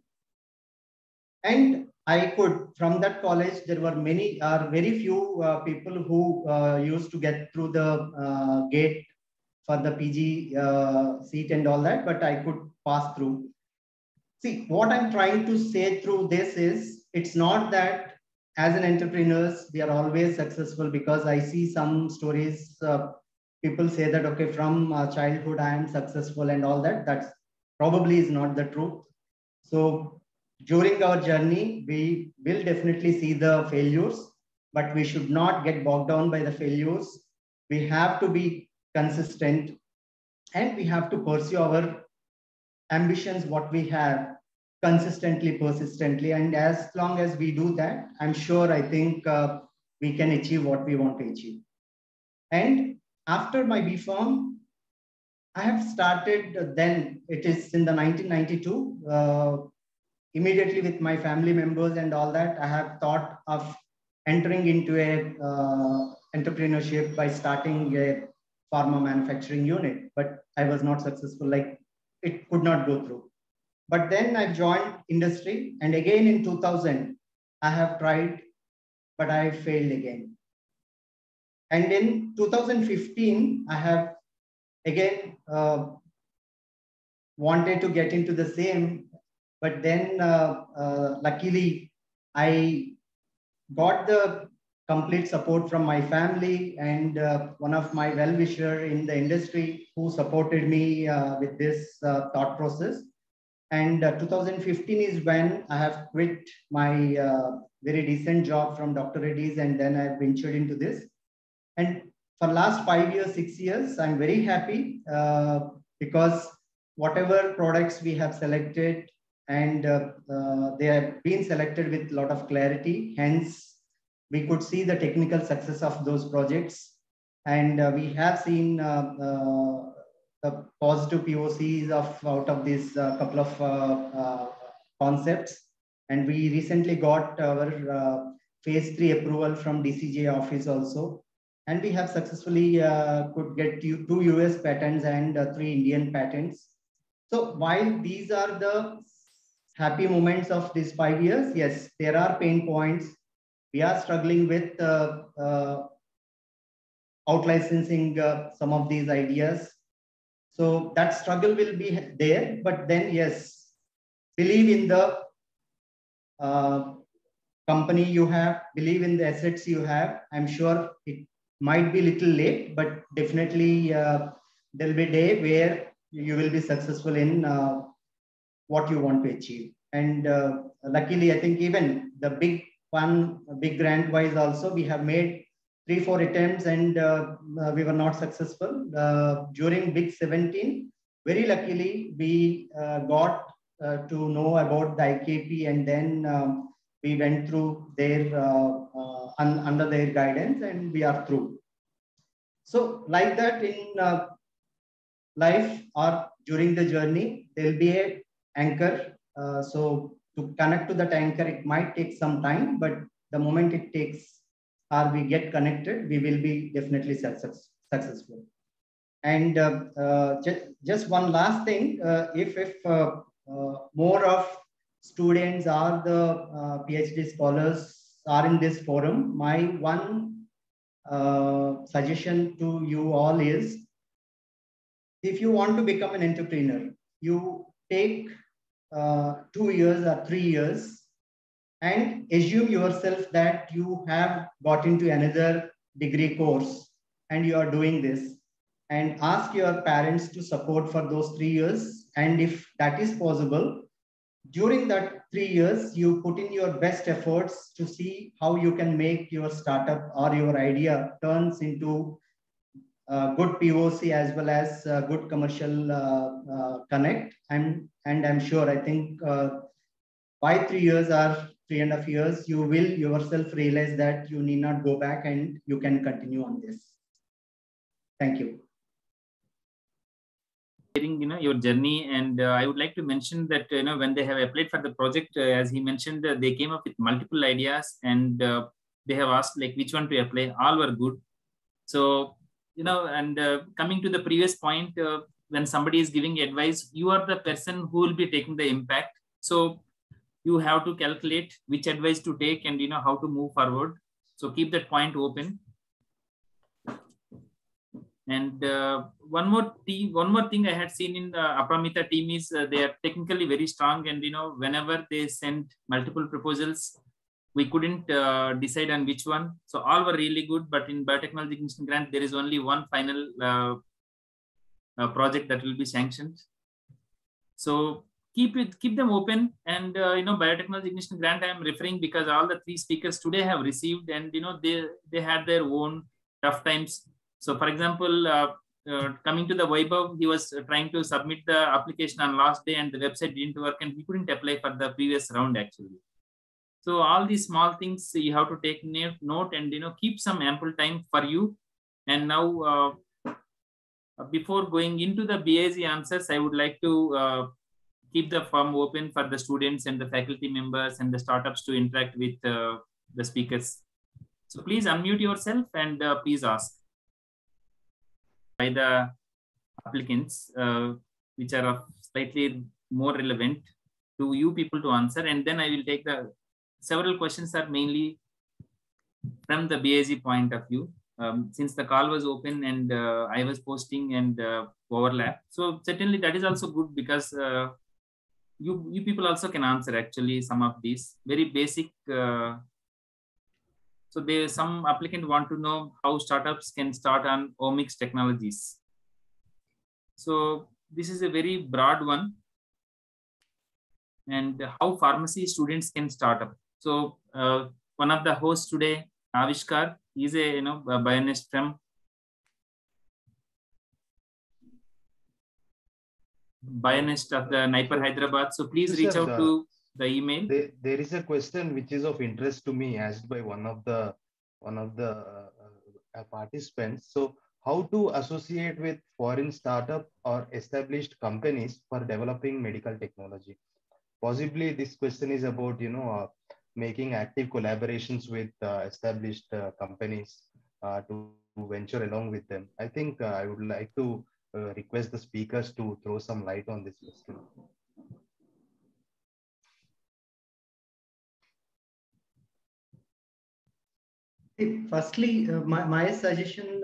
And I could, from that college, there were very few people who used to get through the gate for the PG seat and all that, but I could pass through. See, what I'm trying to say through this is, it's not that as an entrepreneurs, we are always successful, because I see some stories, people say that, okay, from childhood, I am successful and all that. That's probably is not the truth. So during our journey, we will definitely see the failures, but we should not get bogged down by the failures. We have to be consistent, and we have to pursue our ambitions, what we have, consistently, persistently. And as long as we do that, I'm sure, I think we can achieve what we want to achieve. And after my B.Pharm, I have started, then it is in the 1992, immediately with my family members and all that, I have thought of entering into a entrepreneurship by starting a pharma manufacturing unit, but I was not successful, like it could not go through. But then I joined industry, and again in 2000, I have tried, but I failed again. And in 2015, I have again wanted to get into the same, but then luckily I got the complete support from my family and one of my well-wisher in the industry who supported me with this thought process. And 2015 is when I have quit my very decent job from Dr. Reddy's, and then I ventured into this. And for last 5 years, 6 years, I'm very happy because whatever products we have selected, and they have been selected with a lot of clarity. Hence, we could see the technical success of those projects. And we have seen the positive POCs out of these couple of concepts. And we recently got our phase 3 approval from DCGI office also. And we have successfully could get 2 US patents and 3 Indian patents. So while these are the happy moments of these 5 years? Yes, there are pain points. We are struggling with out-licensing some of these ideas. So that struggle will be there, but then yes, believe in the company you have, believe in the assets you have. I'm sure it might be a little late, but definitely there'll be a day where you will be successful in what you want to achieve. And luckily, I think even the big grant wise also, we have made 3-4 attempts and we were not successful. During Big 17, very luckily, we got to know about the IKP, and then we went through their under their guidance, and we are through. So like that in life or during the journey, there will be a anchor. So to connect to that anchor, it might take some time, but the moment it takes or we get connected, we will be definitely successful. And just one last thing, if more of students or the PhD scholars are in this forum, my one suggestion to you all is, if you want to become an entrepreneur, you take 2 years or 3 years and assume yourself that you have got into another degree course and you are doing this, and ask your parents to support for those 3 years. And if that is possible, during that 3 years, you put in your best efforts to see how you can make your startup or your idea turns into good POC as well as good commercial connect. And I'm sure, I think by 3 years or 3.5 years, you will yourself realize that you need not go back and you can continue on this. Thank you. Your journey, and I would like to mention that when they have applied for the project, as he mentioned, they came up with multiple ideas, and they have asked like which one to apply. All were good. So and coming to the previous point, when somebody is giving advice, you are the person who will be taking the impact. So you have to calculate which advice to take and how to move forward. So keep that point open. And one more thing I had seen in the Aparamita team is they are technically very strong, and whenever they sent multiple proposals, we couldn't decide on which one. So all were really good, but in Biotechnology Ignition Grant, there is only one final project that will be sanctioned. So keep them open, and Biotechnology Ignition Grant I am referring because all the 3 speakers today have received, and they had their own tough times. So for example, coming to the Vaibhav, he was trying to submit the application on last day and the website didn't work and he couldn't apply for the previous round actually. So all these small things you have to take note and keep some ample time for you. And now before going into the BAZ answers, I would like to keep the forum open for the students and the faculty members and the startups to interact with the speakers. So please unmute yourself and please ask by the applicants, which are slightly more relevant to you people to answer. And then I will take the several questions are mainly from the BAZ point of view. Since the call was open and I was posting and overlap. So certainly that is also good because you people also can answer actually some of these very basic. So some applicant want to know how startups can start on omics technologies. So this is a very broad one. And how pharmacy students can start up. So one of the hosts today, Avishkar, is a bionist from bionist of the Naipur, Hyderabad. So please reach out to the email. There is a question which is of interest to me, asked by one of the participants. So how to associate with foreign startup or established companies for developing medical technology? Possibly this question is about making active collaborations with established companies to venture along with them. I think I would like to request the speakers to throw some light on this question. Firstly, my suggestion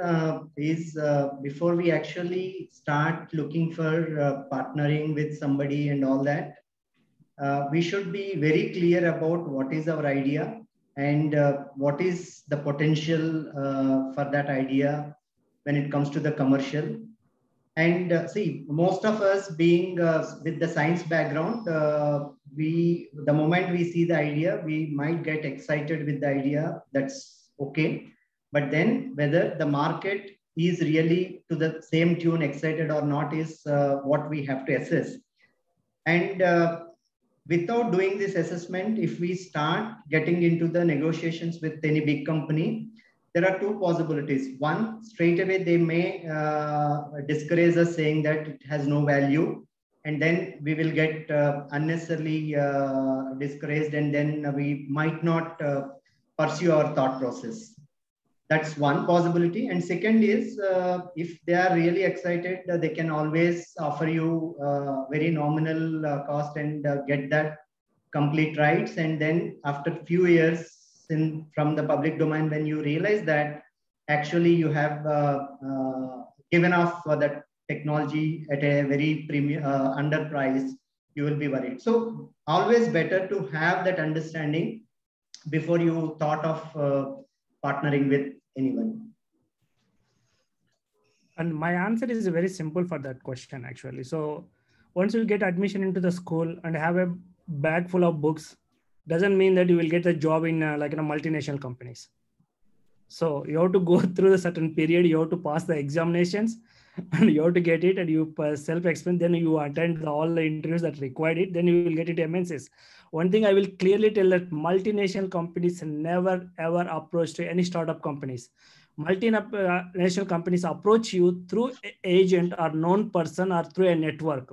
is before we actually start looking for partnering with somebody and all that, we should be very clear about what is our idea and what is the potential for that idea when it comes to the commercial. And see, most of us being with the science background, the moment we see the idea, we might get excited with the idea. That's okay. But then whether the market is really to the same tune excited or not is what we have to assess. And without doing this assessment, if we start getting into the negotiations with any big company, there are two possibilities. One, straight away they may discourage us, saying that it has no value, and then we will get unnecessarily discouraged, and then we might not pursue our thought process. That's one possibility. And second is, if they are really excited, they can always offer you very nominal cost and get that complete rights. And then after a few years from the public domain, when you realize that actually you have given off that technology at a very premium underpriced, you will be worried. So always better to have that understanding before you thought of partnering with anyone. And my answer is very simple for that question, actually. So once you get admission into the school and have a bag full of books, doesn't mean that you will get a job in multinational companies. So you have to go through a certain period, you have to pass the examinations, and you have to get it, and you self-explain, then you attend all the interviews that required it, then you will get it MNCs. One thing I will clearly tell that multinational companies never ever approach to any startup companies. Multinational companies approach you through an agent or known person or through a network.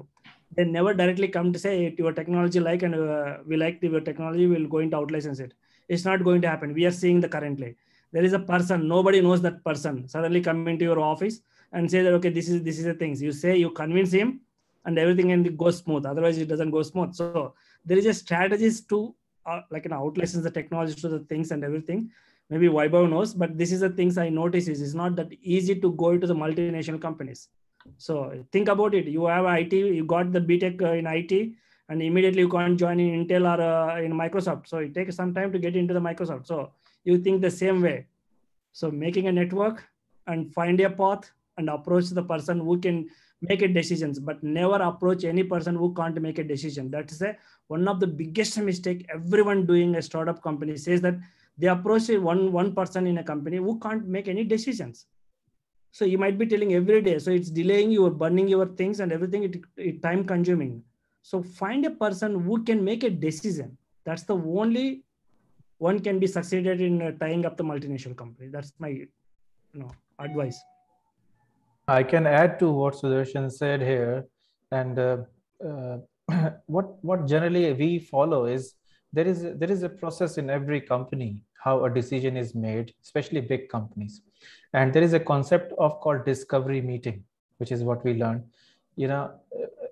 They never directly come to say, hey, your technology and we like your technology, we'll going to out-license it. It's not going to happen. We are seeing the currently. There is a person, nobody knows that person, suddenly come into your office and say that, okay, this is the things. You say, you convince him, and everything goes smooth. Otherwise, it doesn't go smooth. So there is a strategies to out-license the technology to the things and everything. Maybe Vaibhav knows, but this is the things I notice is it's not that easy to go into the multinational companies. So think about it. You have IT, you got the BTech in IT, and immediately you can't join in Intel or in Microsoft. So it takes some time to get into the Microsoft. So you think the same way. So making a network and find a path and approach the person who can make a decisions, but never approach any person who can't make a decision. That is one of the biggest mistake everyone doing a startup company says that they approach one person in a company who can't make any decisions. So you might be telling every day. So it's delaying you, burning your things and everything. It time consuming. So find a person who can make a decision. That's the only one can be succeeded in tying up the multinational company. That's my advice. I can add to what Sudarshan said here, and what generally we follow is there is a process in every company how a decision is made, especially big companies, and there is a concept of called discovery meeting, which is what we learned.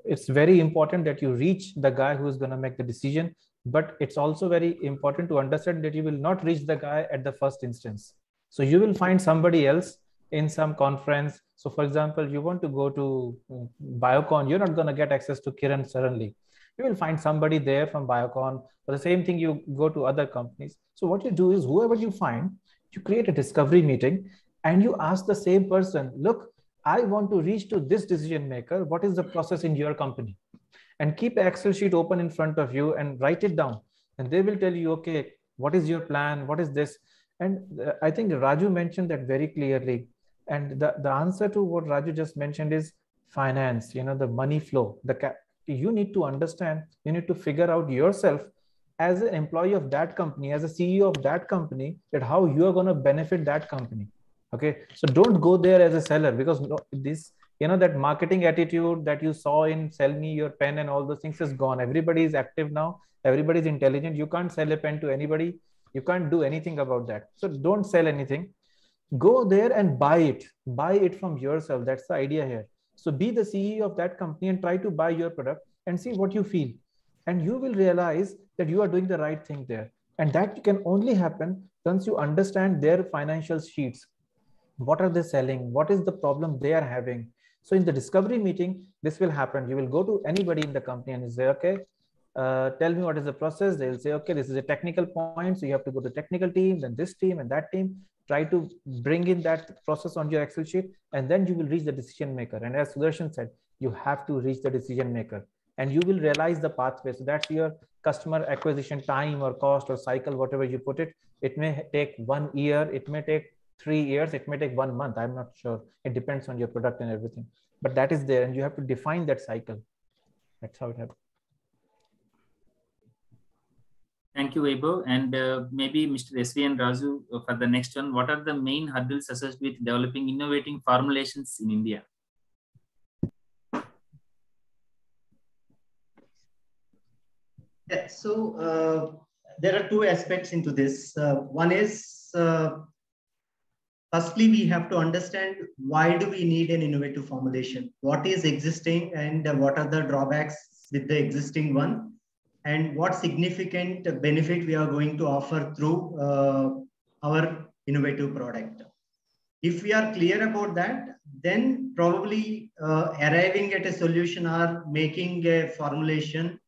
It's very important that you reach the guy who is going to make the decision, but it's also very important to understand that you will not reach the guy at the first instance. So you will find somebody else in some conference. So for example, you want to go to Biocon, you're not going to get access to Kiran suddenly. You will find somebody there from Biocon. For the same thing, you go to other companies. So what you do is whoever you find, you create a discovery meeting and you ask the same person, look, I want to reach to this decision maker. What is the process in your company? And keep an Excel sheet open in front of you and write it down. And they will tell you, okay, what is your plan? What is this? And I think Raju mentioned that very clearly. And the answer to what Raju just mentioned is finance, the money flow. You need to understand, you need to figure out yourself as an employee of that company, as a CEO of that company, that how you are going to benefit that company. Okay, so don't go there as a seller, because that marketing attitude that you saw in sell me your pen and all those things is gone. Everybody is active now. Everybody is intelligent. You can't sell a pen to anybody. You can't do anything about that. So don't sell anything. Go there and buy it from yourself. That's the idea here. So be the CEO of that company and try to buy your product and see what you feel. And you will realize that you are doing the right thing there. And that can only happen once you understand their financial sheets. What are they selling? What is the problem they are having? So in the discovery meeting, this will happen. You will go to anybody in the company and you say, okay, tell me what is the process. They'll say, okay, this is a technical point. So you have to go to the technical team, then this team and that team. Try to bring in that process on your Excel sheet, and then you will reach the decision maker. And as Sudarshan said, you have to reach the decision maker and you will realize the pathway. So that's your customer acquisition time or cost or cycle, whatever you put it. It may take 1 year, it may take 3 years, it may take 1 month. I'm not sure. It depends on your product and everything, but that is there and you have to define that cycle. That's how it happens. Thank you, Vaibhav. And maybe Mr. SV and Raju for the next one. What are the main hurdles associated with developing innovating formulations in India? Yeah, so there are two aspects into this. One is, firstly, we have to understand why do we need an innovative formulation? What is existing and what are the drawbacks with the existing one? And what significant benefit we are going to offer through our innovative product. If we are clear about that, then probably arriving at a solution or making a formulation,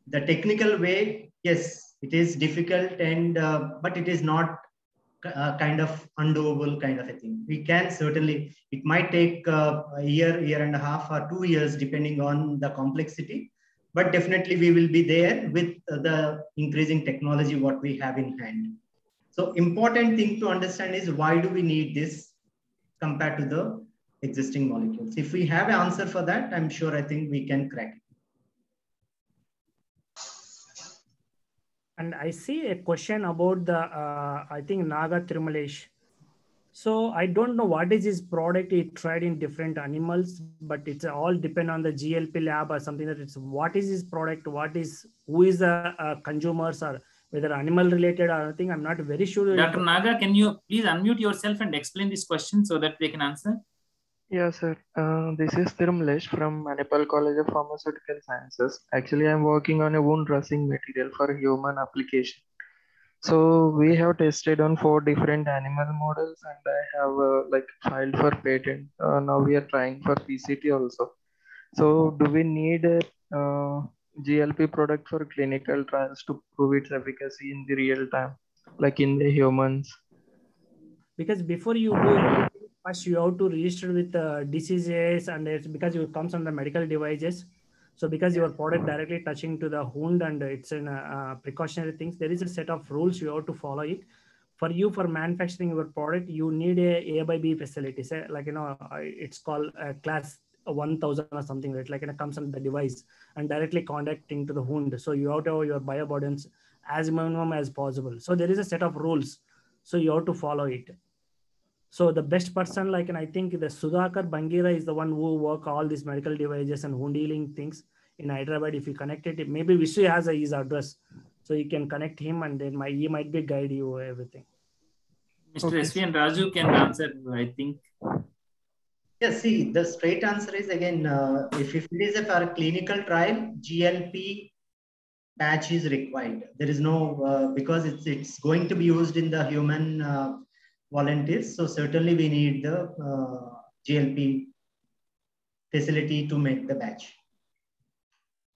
the technical way, yes, it is difficult and but it is not kind of undoable kind of a thing. We can certainly, it might take a year and a half or 2 years depending on the complexity, but definitely we will be there with the increasing technology what we have in hand. So important thing to understand is why do we need this compared to the existing molecules? If we have an answer for that, I'm sure I think we can crack it. And I see a question about the, I think Naga Tirumalesh. So I don't know what is his product. He tried in different animals, but it's all depend on the GLP lab or something that it's what is his product, who is the consumers or whether animal related or anything. I'm not very sure. Dr. Naga, can you please unmute yourself and explain this question so that they can answer? Yeah, sir. This is Tirumalesh from Manipal College of Pharmaceutical Sciences. Actually, I'm working on a wound dressing material for human application. So we have tested on 4 different animal models, and I have filed for patent. Now we are trying for PCT also. So do we need a GLP product for clinical trials to prove its efficacy in the real time, like in the humans? Because before you do, first you have to register with diseases, and it's because it comes on the medical devices. So because your product directly touching to the wound and it's in precautionary things, there is a set of rules you have to follow it. For you, for manufacturing your product, you need a by B facility. Say, like, it's called class 1000 or something, right? Like it comes on the device and directly contacting to the wound. So you have to have your bioabundance as minimum as possible. So there is a set of rules. So you have to follow it. So the best person, and I think the Sudhakar Bangira is the one who work all these medical devices and wound healing things in Hyderabad. If you connect it, maybe Vishu has his address, so you can connect him and then he might be guide you everything. Mr. Okay. SV and Raju can answer, I think. Yes, see, the straight answer is again, if it is for a clinical trial, GLP batch is required. There is no, because it's going to be used in the human volunteers. So certainly we need the GLP facility to make the batch.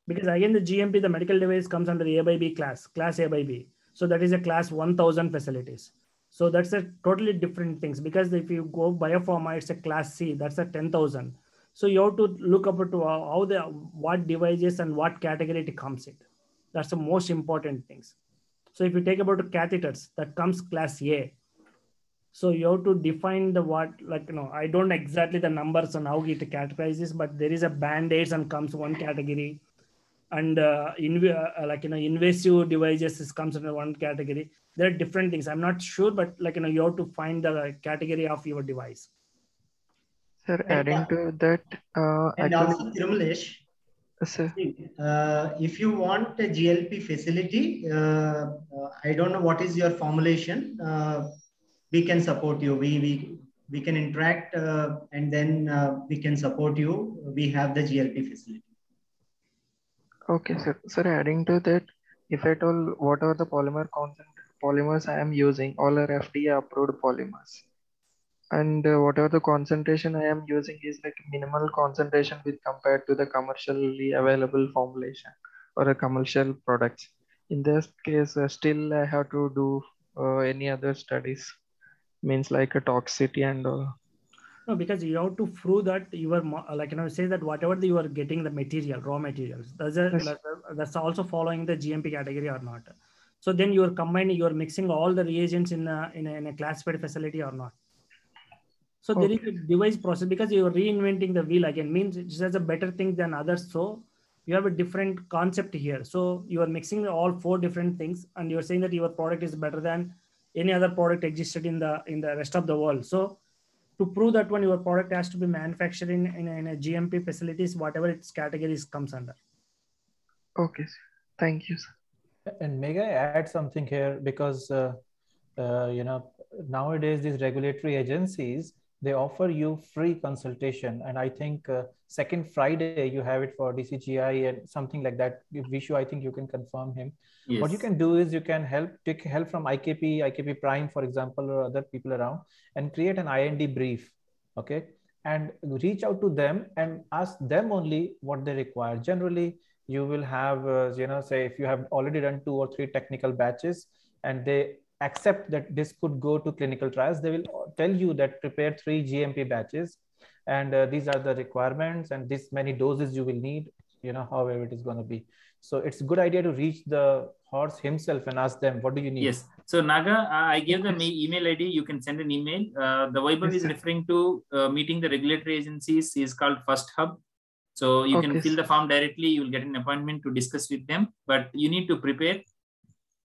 Because again, the GMP, the medical device comes under the A by B class A by B. So that is a class 1000 facilities. So that's a totally different things, because if you go biopharma, it's a class C, that's a 10,000. So you have to look up to what devices and what category it comes in. That's the most important things. So if you take about catheters, that comes class A. So you have to define the I don't know exactly the numbers on how it categorizes, but there is a band-aids and comes one category, and invasive devices comes under one category. There are different things. I'm not sure, but you have to find the category of your device. Sir, adding to that, and also Tirumalesh, sir. If you want a GLP facility, I don't know what is your formulation. We can support you. We can interact and then we can support you. We have the GLP facility. Okay, sir. Sir, adding to that, if at all, whatever the polymers I am using, all are FDA approved polymers. And whatever the concentration I am using is like minimal concentration with compared to the commercially available formulation or a commercial products. In this case, still I have to do any other studies, means like a toxicity and No, because you have to prove that you are like say that whatever you are getting the material, raw materials, yes. that's also following the GMP category or not. So then you are combining, you are mixing all the reagents in a classified facility or not. So there is a device process because you are reinventing the wheel again, means it has a better thing than others. So you have a different concept here. So you are mixing all 4 different things and you're saying that your product is better than any other product existed in the rest of the world. So to prove that one, your product has to be manufactured in a GMP facilities, whatever its categories comes under. Okay, sir. Thank you, sir. And may I add something here, because nowadays these regulatory agencies, they offer you free consultation, and I think second Friday you have it for DCGI and something like that. Vishu, I think you can confirm him. Yes. What you can do is you can take help from IKP Prime, for example, or other people around, and create an IND brief, okay, and reach out to them and ask them only what they require. Generally, you will have, say if you have already done 2 or 3 technical batches and they accept that this could go to clinical trials, they will tell you that prepare 3 GMP batches and these are the requirements and this many doses you will need, however it is going to be. So it's a good idea to reach the horse himself and ask them, what do you need? Yes. So Naga, I gave the email ID. You can send an email. The Vaibhav is referring to meeting the regulatory agencies is called First Hub. So you can fill the form directly. You will get an appointment to discuss with them, but you need to prepare.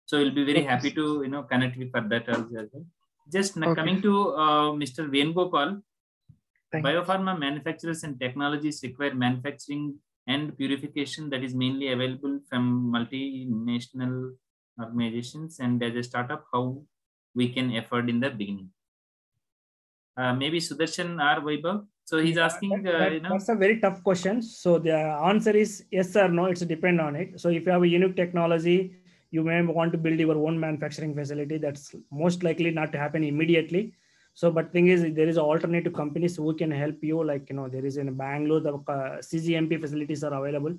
So you'll be very happy to connect with for that also. Just coming to Mr. Venugopal, biopharma manufacturers and technologies require manufacturing and purification that is mainly available from multinational organizations, and as a startup, how we can afford in the beginning. Maybe Sudarshan or Vaibhav. So he's asking, that's a very tough question. So the answer is yes or no. It's depend on it. So if you have a unique technology, you may want to build your own manufacturing facility. That's most likely not to happen immediately. So, but thing is, there is alternative companies who can help you. Like, there is in Bangalore, the CGMP facilities are available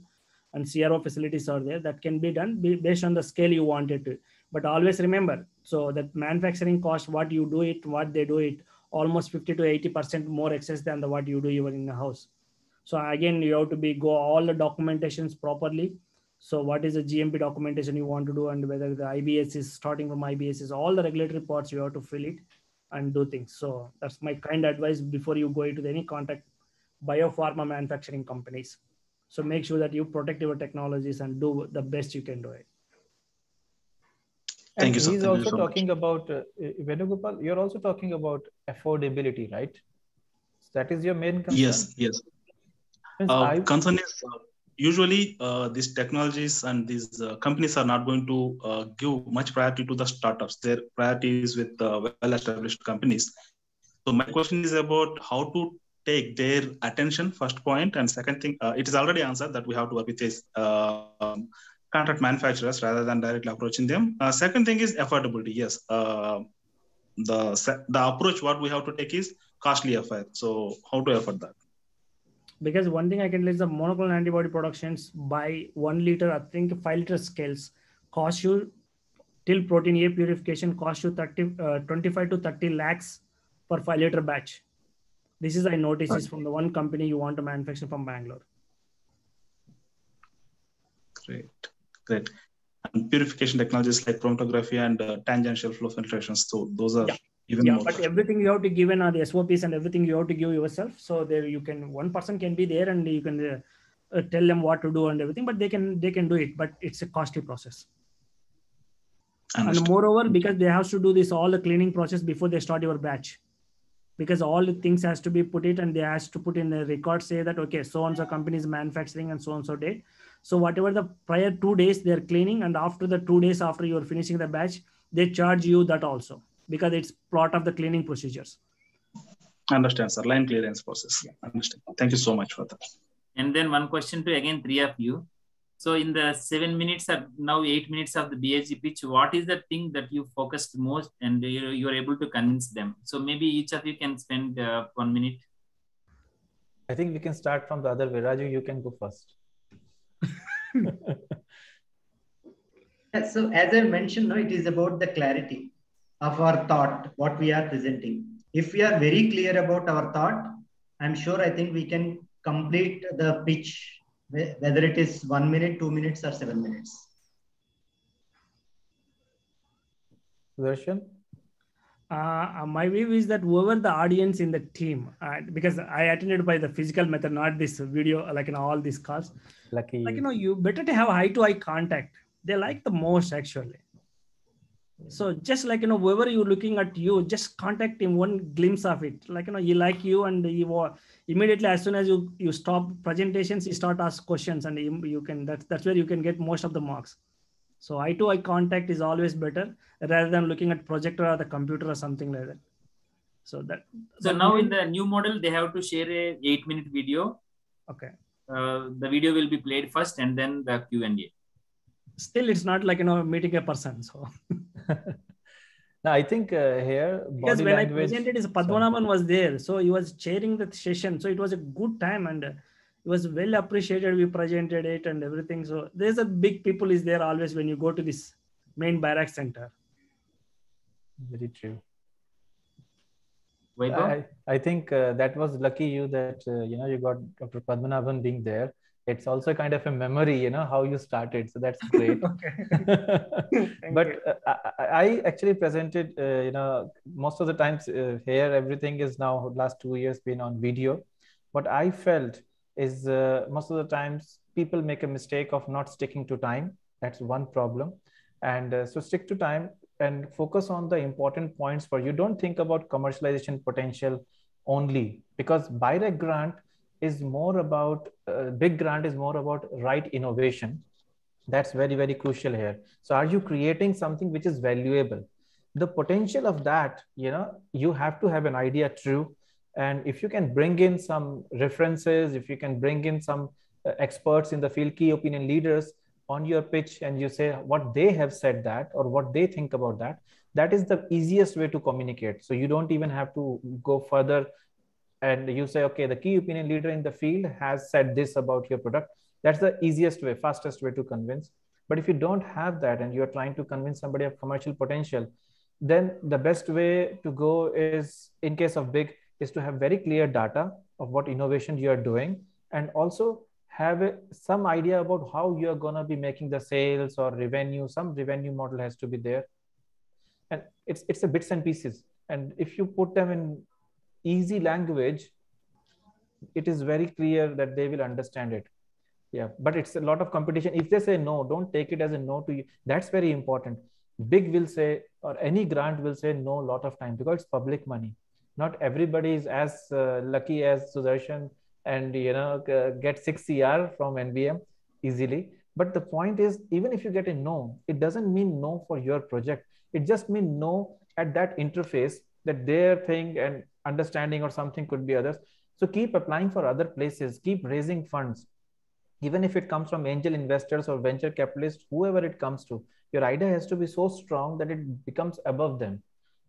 and CRO facilities are there that can be done based on the scale you want it to. But always remember, so that manufacturing cost, what you do it, what they do it, almost 50 to 80% more excess than what you do even in the house. So again, you have to go all the documentations properly. So what is the GMP documentation you want to do, and whether the IBS is starting from IBS is all the regulatory parts you have to fill it and do things. So that's my kind of advice before you go into any contact biopharma manufacturing companies. So make sure that you protect your technologies and do the best you can do it. Thank you, sir. He's also talking about, Venugopal, you're also talking about affordability, right? That is your main concern? Yes. Concern is usually these technologies and these companies are not going to give much priority to the startups. Their priority is with well-established companies. So my question is about how to take their attention, first point. And second thing, it is already answered that we have to work with this contract manufacturers rather than directly approaching them. Second thing is affordability. Yes, the approach what we have to take is costly affair. So how to afford that? Because one thing I can list, the monoclonal antibody productions by 1 liter, I think 5 liter scales cost you till protein A purification cost you 25 to 30 lakhs per 5 liter batch. This is I notice is from the one company you want to manufacture from Bangalore. Great. And purification technologies like chromatography and tangential flow filtrations. So those are even more. But everything you have to give in are the SOPs and everything you have to give yourself. So there you can, one person can be there and you can tell them what to do and everything, but they can do it, but it's a costly process. And moreover, because they have to do this, all the cleaning process before they start your batch, because all the things has to be put it and they has to put in the record, say that, okay, so-and-so company is manufacturing and so-and-so date. So whatever the prior 2 days they're cleaning, and after the 2 days after you're finishing the batch, they charge you that also, because it's part of the cleaning procedures. Understand, sir. Line clearance process. Understand. Thank you so much for that. And then one question to again 3 of you. So in the 7 minutes or now 8 minutes of the BSG pitch, what is the thing that you focused most and you are able to convince them? So maybe each of you can spend 1 minute. I think we can start from the other way. Raju, you can go first. So as I mentioned, no, it is about the clarity of our thought, what we are presenting. If we are very clear about our thought, I'm sure I think we can complete the pitch, whether it is 1 minute, 2 minutes, or 7 minutes. Sudarshan? My view is that whoever the audience in the team, because I attended by the physical method, not this video, like in all these calls. Lucky. Like, you better to have eye-to-eye contact. They like the most actually. So just like, whoever you're looking at you, just contact him, one glimpse of it. Like, he like you, and you immediately, as soon as you stop presentations, you start ask questions, and you can, that's where you can get most of the marks. So eye-to-eye contact is always better rather than looking at projector or the computer or something like that. So now in the new model, they have to share a 8-minute video. Okay. The video will be played first and then the Q&A. Still, it's not like, meeting a person. So now I think here, because when I presented, Padmanabhan was there. So he was chairing the session. So it was a good time and it was well appreciated. We presented it and everything. So there's a big people is there always when you go to this main barrack center. Very true. I think that was lucky you that, you got Dr. Padmanabhan being there. It's also kind of a memory, how you started. So that's great. But I actually presented, most of the times here, everything is now last 2 years been on video. What I felt is most of the times people make a mistake of not sticking to time. That's one problem. And so stick to time and focus on the important points for you. Don't think about commercialization potential only, because BIRAC grant is more about, big grant is more about right innovation. That's very, very crucial here. So are you creating something which is valuable? The potential of that, you have to have an idea true. And if you can bring in some references, if you can bring in some experts in the field, key opinion leaders on your pitch, and you say what they have said that, or what they think about that, that is the easiest way to communicate. So you don't even have to go further and you say, okay, the key opinion leader in the field has said this about your product. That's the easiest way, fastest way to convince. But if you don't have that and you're trying to convince somebody of commercial potential, then the best way to go is, in case of big, is to have very clear data of what innovation you are doing, and also have some idea about how you're going to be making the sales or revenue. Some revenue model has to be there. And it's a bits and pieces. And if you put them in easy language, it is very clear that they will understand it. Yeah, but it's a lot of competition. If they say no, don't take it as a no to you. That's very important. Big will say, or any grant will say no a lot of time, because it's public money. Not everybody is as lucky as Sudarshan and get 6 CR from NBM easily. But the point is, even if you get a no, it doesn't mean no for your project. It just means no at that interface, that their thing and understanding or something could be others. So keep applying for other places, keep raising funds. Even if it comes from angel investors or venture capitalists, whoever it comes to, your idea has to be so strong that it becomes above them.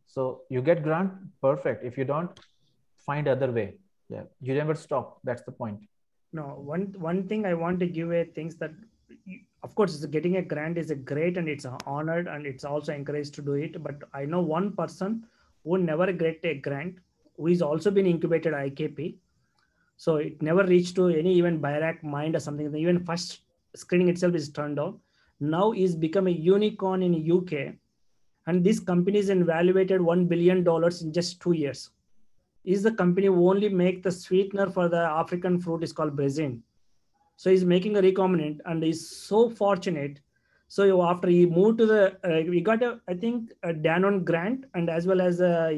So you get grant, perfect. If you don't, find other way. Yeah, you never stop. That's the point. No, one thing I want to give a things that, of course, getting a grant is a great and it's honored and it's also encouraged to do it. But I know one person who never get a grant, who is also been incubated IKP. So it never reached to any even BIRAC Mind or something. Even first screening itself is turned down. Now is become a unicorn in UK. And this company is evaluated $1 billion in just 2 years. Is the company who only make the sweetener for the African fruit is called Brazil. So he's making a recombinant and he's so fortunate. So after he moved to the, we got I think a Danone grant, and as well as a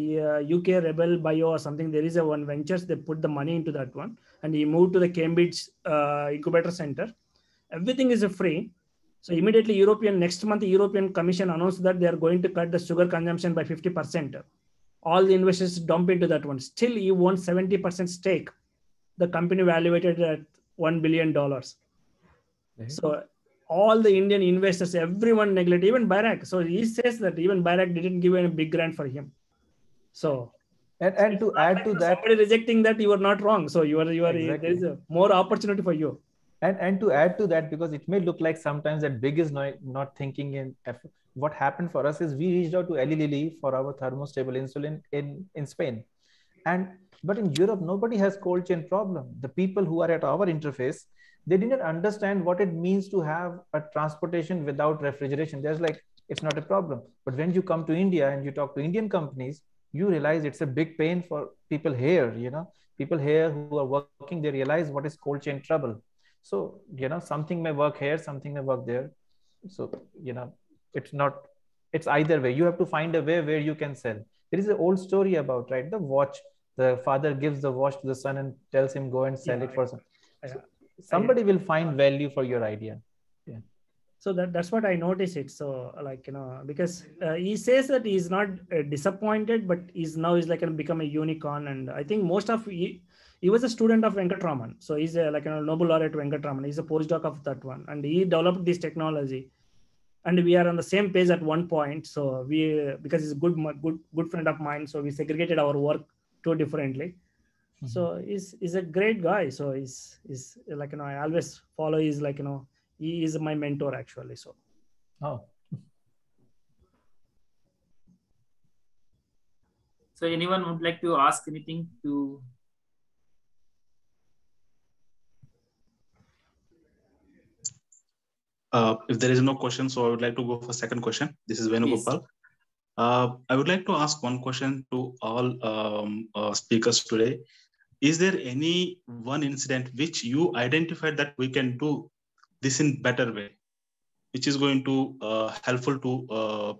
UK Rebel Bio or something. There is a one ventures, they put the money into that one. And he moved to the Cambridge Incubator Center. Everything is free. So immediately next month, the European Commission announced that they are going to cut the sugar consumption by 50%. All the investors dump into that one. Still, he won 70% stake. The company valuated at $1 billion. So all the Indian investors, everyone neglected, even Barack. So he says that even Barack didn't give a big grant for him. So and to add to that, somebody rejecting that, you are not wrong. So you are exactly. There is a more opportunity for you. And to add to that, because it may look like sometimes that big is not thinking in effort. What happened for us is we reached out to Eli Lilly for our thermostable insulin in Spain. But in Europe, nobody has cold chain problem. The people who are at our interface, they didn't understand what it means to have a transportation without refrigeration. There's like, it's not a problem. But when you come to India and you talk to Indian companies, you realize it's a big pain for people here, people here who are working, they realize what is cold chain trouble. So, something may work here, something may work there. So, it's either way. You have to find a way where you can sell. There is an old story about, right, the watch. The father gives the watch to the son and tells him, go and sell it for some. So somebody will find value for your idea. Yeah. So that's what I notice it. So because he says that he's not disappointed, but he's like become a unicorn. And I think most of he was a student of Venkatraman. So he's a Nobel laureate Venkatraman. He's a postdoc of that one. And he developed this technology. And we are on the same page at one point. So because he's a good friend of mine. So we segregated our work too differently. Mm-hmm. So he's a great guy. So he's I always follow his he is my mentor actually. So. Oh. So anyone would like to ask anything to? If there is no question, so I would like to go for second question. This is Venugopal. I would like to ask one question to all speakers today. Is there any one incident which you identified that we can do this in better way, which is going to helpful to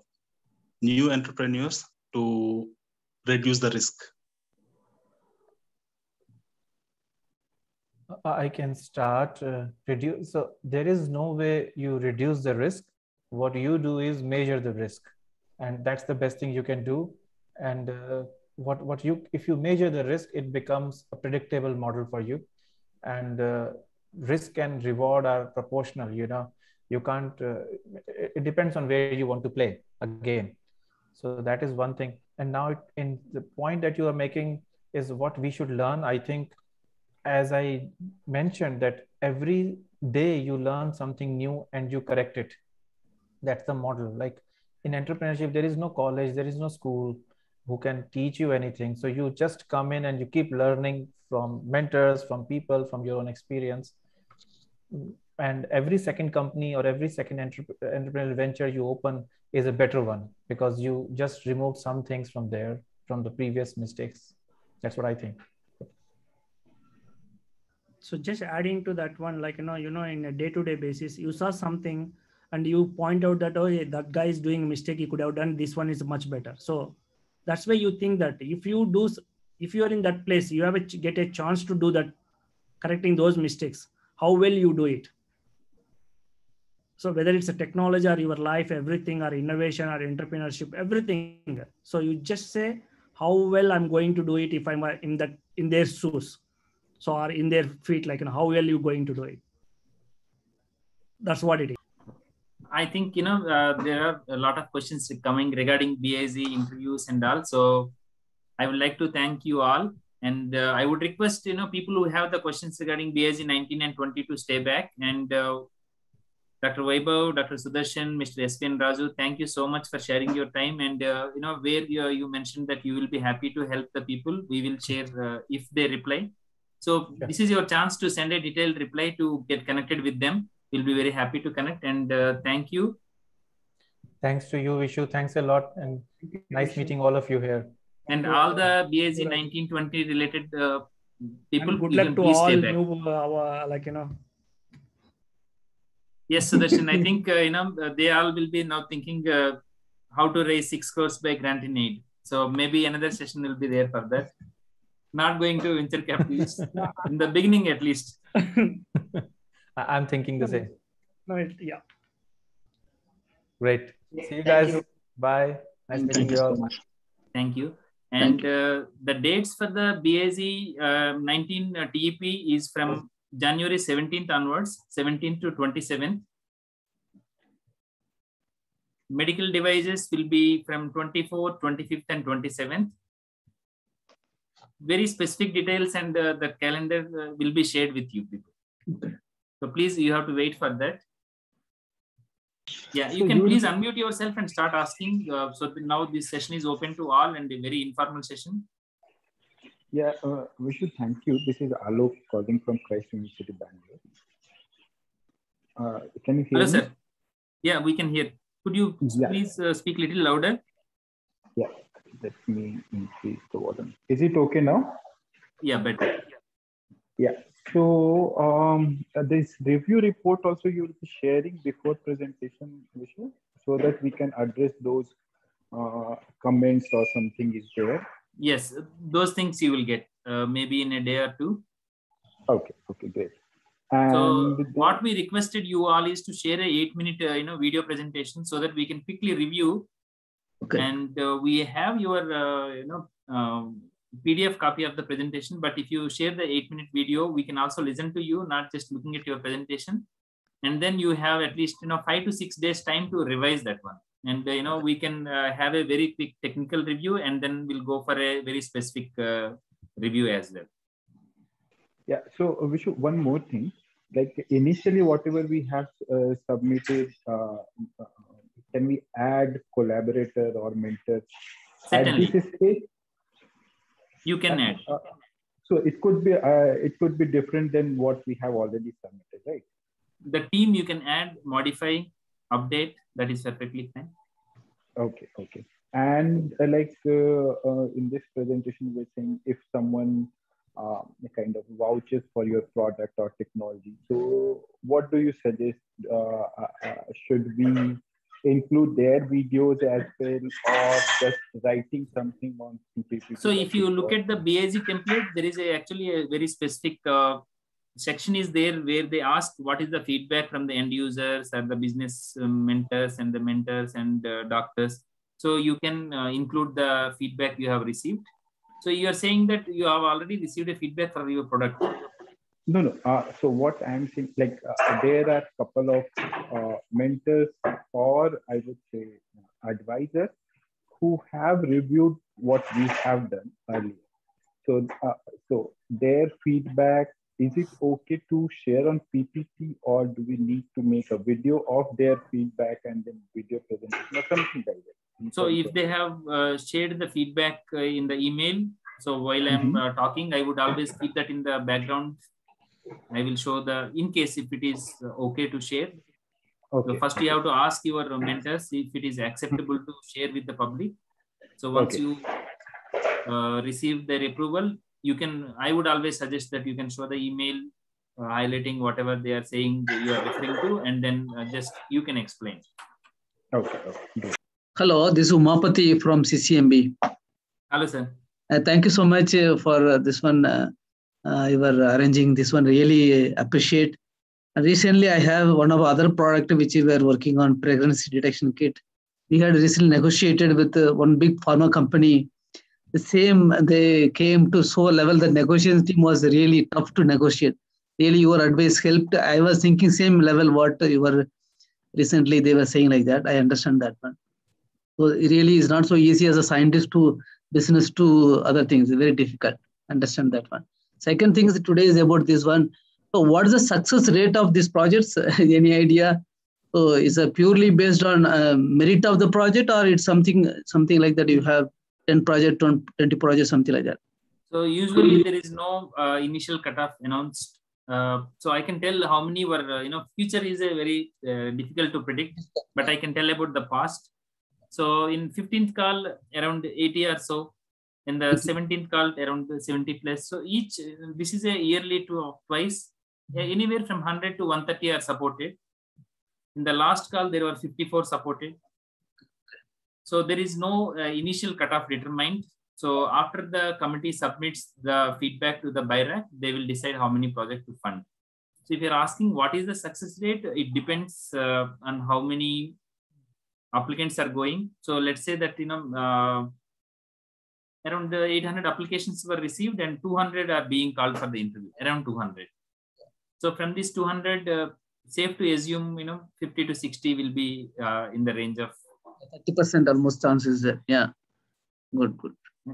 new entrepreneurs to reduce the risk? I can start. So there is no way you reduce the risk. What you do is measure the risk, and that's the best thing you can do. And if you measure the risk, it becomes a predictable model for you. And risk and reward are proportional. You can't. It depends on where you want to play again. So that is one thing. And now, in the point that you are making is what we should learn. I think, as I mentioned, that every day you learn something new and you correct it. That's the model. Like in entrepreneurship, there is no college, there is no school who can teach you anything. So you just come in and you keep learning from mentors, from people, from your own experience. And every second company or every second entrepreneurial venture you open is a better one, because you just removed some things from there, from the previous mistakes. That's what I think. So just adding to that one, in a day-to-day basis, you saw something and you point out that, oh, that guy is doing a mistake, he could have done this one is much better. So that's why you think that if you are in that place, you get a chance to do that, correcting those mistakes, how well you do it. So whether it's a technology or your life, everything, or innovation or entrepreneurship, everything. So you just say how well I'm going to do it if I'm in their shoes. So or in their feet, how well you going to do it. That's what it is. I think, there are a lot of questions coming regarding BIZ interviews and all. So I would like to thank you all. And I would request, people who have the questions regarding BIZ 19 and 20 to stay back. And Dr. Vaibhav, Dr. Sudarshan, Mr. SPN Raju, thank you so much for sharing your time. And, where you mentioned that you will be happy to help the people, we will share if they reply. So this is your chance to send a detailed reply to get connected with them. We'll be very happy to connect, and thank you. Thanks to you, Vishu. Thanks a lot, and nice meeting all of you here. And all the BIZ 1920 related people. And good luck to all new, Yes, Sudarshan, I think, they all will be now thinking how to raise 6 crores by grant in aid. So maybe another session will be there for that. Not going to venture capitalists in the beginning, at least. I'm thinking the same. Yeah. Great. See you guys. Bye. Nice meeting you all. So much. Thank you. And the dates for the BIZ 19 TEP is from January 17th onwards, 17th to 27th. medical devices will be from 24th, 25th, and 27th. Very specific details and the calendar will be shared with you people. Okay. So please, you have to wait for that. Yeah, you can please unmute yourself and start asking. So now this session is open to all and a very informal session. Yeah, Vishu, thank you. This is Alok calling from Christ University, Bangalore. Can you hear me? Hello, sir. Yeah, we can hear. Could you please speak a little louder? Yeah, let me increase the volume. Is it okay now? Yeah, better. Yeah. So this review report also you will be sharing before presentation, Vishu, so that we can address those comments or something is there. Yes, those things you will get maybe in a day or two. Okay. Okay, great. And so what we requested you all is to share a 8-minute video presentation so that we can quickly review. Okay. And we have your PDF copy of the presentation, but if you share the 8-minute video, we can also listen to you, not just looking at your presentation. And then you have at least 5 to 6 days time to revise that one. And we can have a very quick technical review, and then we'll go for a very specific review as well. Yeah, so Vishu, one more thing, like initially whatever we have submitted, can we add collaborator or mentor? Certainly. At this stage? You can add. So it could be different than what we have already submitted, right? The team you can add, modify, update, that is perfectly fine. Okay, okay. And in this presentation, we're saying if someone kind of vouches for your product or technology. So what do you suggest? Should we include their videos as well, or just writing something on PPT? So if you look at the BIZ template, there is actually a very specific section is there where they ask what is the feedback from the end users or the business mentors and the mentors and doctors. So you can include the feedback you have received. So you are saying that you have already received a feedback for your product. No. So what I'm saying, there are a couple of mentors, or I would say advisors, who have reviewed what we have done earlier. So their feedback, is it okay to share on PPT, or do we need to make a video of their feedback and then video presentation or something like that? So if they have shared the feedback in the email, so while I'm talking, I would always keep that in the background. I will show in case if it is okay to share. Okay. So first you have to ask your mentors if it is acceptable to share with the public. So once you receive their approval, I would always suggest that you can show the email highlighting whatever they are saying you are referring to, and then you can explain. Okay. Hello, this is Umapati from CCMB. Hello, sir. Thank you so much for this one. You were arranging this one. Really appreciate. And recently, I have one of other product which we were working on, pregnancy detection kit. We had recently negotiated with one big pharma company. The same, they came to so level the negotiation team was really tough to negotiate. Really, your advice helped. I was thinking same level what you were recently. They were saying like that. I understand that one. So it really is not so easy as a scientist to business to other things. It's very difficult. Understand that one. Second thing is today is about this one. So what is the success rate of these projects? Any idea? So is it purely based on merit of the project, or it's something like that? You have 10 projects, 20 projects, something like that. So usually there is no initial cutoff announced. So I can tell how many were, future is a very difficult to predict, but I can tell about the past. So in 15th call, around 80 or so. In the 17th call, around 70 plus. So this is a yearly twice. Anywhere from 100 to 130 are supported. In the last call, there were 54 supported. So there is no initial cutoff determined. So after the committee submits the feedback to the BIRAC, they will decide how many projects to fund. So if you're asking what is the success rate, it depends on how many applicants are going. So let's say that, around 800 applications were received and 200 are being called for the interview, around 200. So from this 200, safe to assume, 50 to 60 will be in the range of 30% almost chances there. Yeah. Good.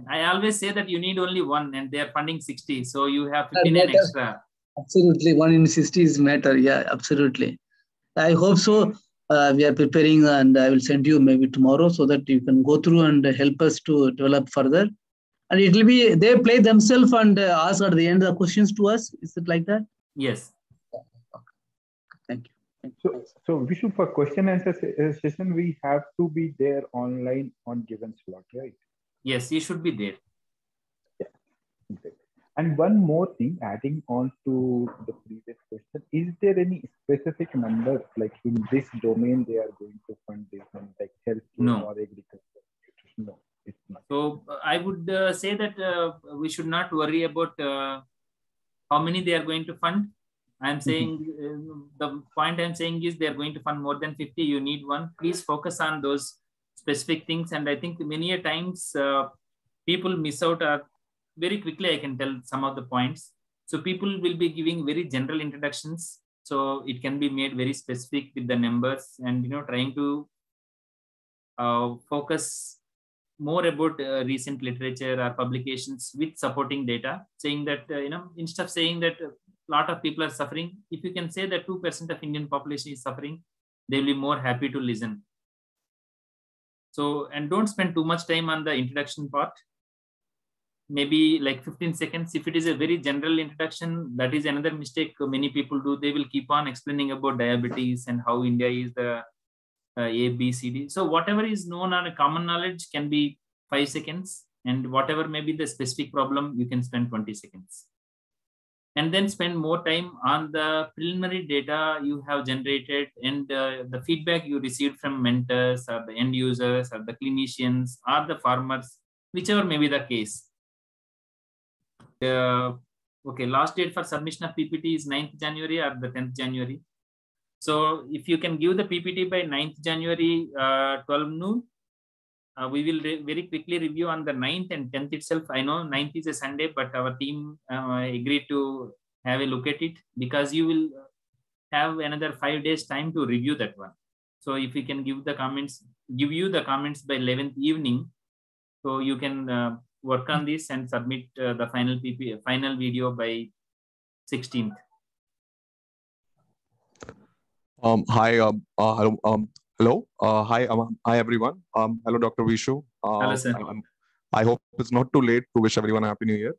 I always say that you need only one and they are funding 60. So you have 59 extra. Absolutely. 1 in 60 is matter. Yeah, absolutely. I hope so. We are preparing and I will send you maybe tomorrow so that you can go through and help us to develop further. And it will be, they play themselves and ask at the end the questions to us. Is it like that? Yes. Thank you. So Vishu, for question answer session, we have to be there online on given slot, right? Yes, you should be there. Yeah. Exactly. And one more thing, adding on to the previous question, is there any specific number, like in this domain, they are going to fund this one, like healthcare or agriculture? No, it's not. So I would say that we should not worry about how many they are going to fund. I'm saying the point I'm saying is they are going to fund more than 50. You need one. Please focus on those specific things. And I think many a times people miss out very quickly. I can tell some of the points. So people will be giving very general introductions. So it can be made very specific with the numbers and, trying to focus more about recent literature or publications with supporting data, saying that, instead of saying that a lot of people are suffering, if you can say that 2% of Indian population is suffering, they will be more happy to listen. So, and don't spend too much time on the introduction part. Maybe like 15 seconds. If it is a very general introduction, that is another mistake many people do. They will keep on explaining about diabetes and how India is the A, B, C, D. So whatever is known on a common knowledge can be 5 seconds. And whatever may be the specific problem, you can spend 20 seconds. And then spend more time on the preliminary data you have generated and the feedback you received from mentors or the end users or the clinicians or the farmers, whichever may be the case. Okay, last date for submission of PPT is 9th January or the 10th January. So if you can give the PPT by 9th January, 12 noon, we will very quickly review on the 9th and 10th itself. I know 9th is a Sunday, but our team agreed to have a look at it because you will have another 5 days time to review that one. So if we can give you the comments by 11th evening, so you can work on this and submit the final video by 16th. Hi. Hello. Hi. Hi everyone. Hello, Dr. Vishu. Hello, sir. I hope it's not too late to wish everyone a happy new year.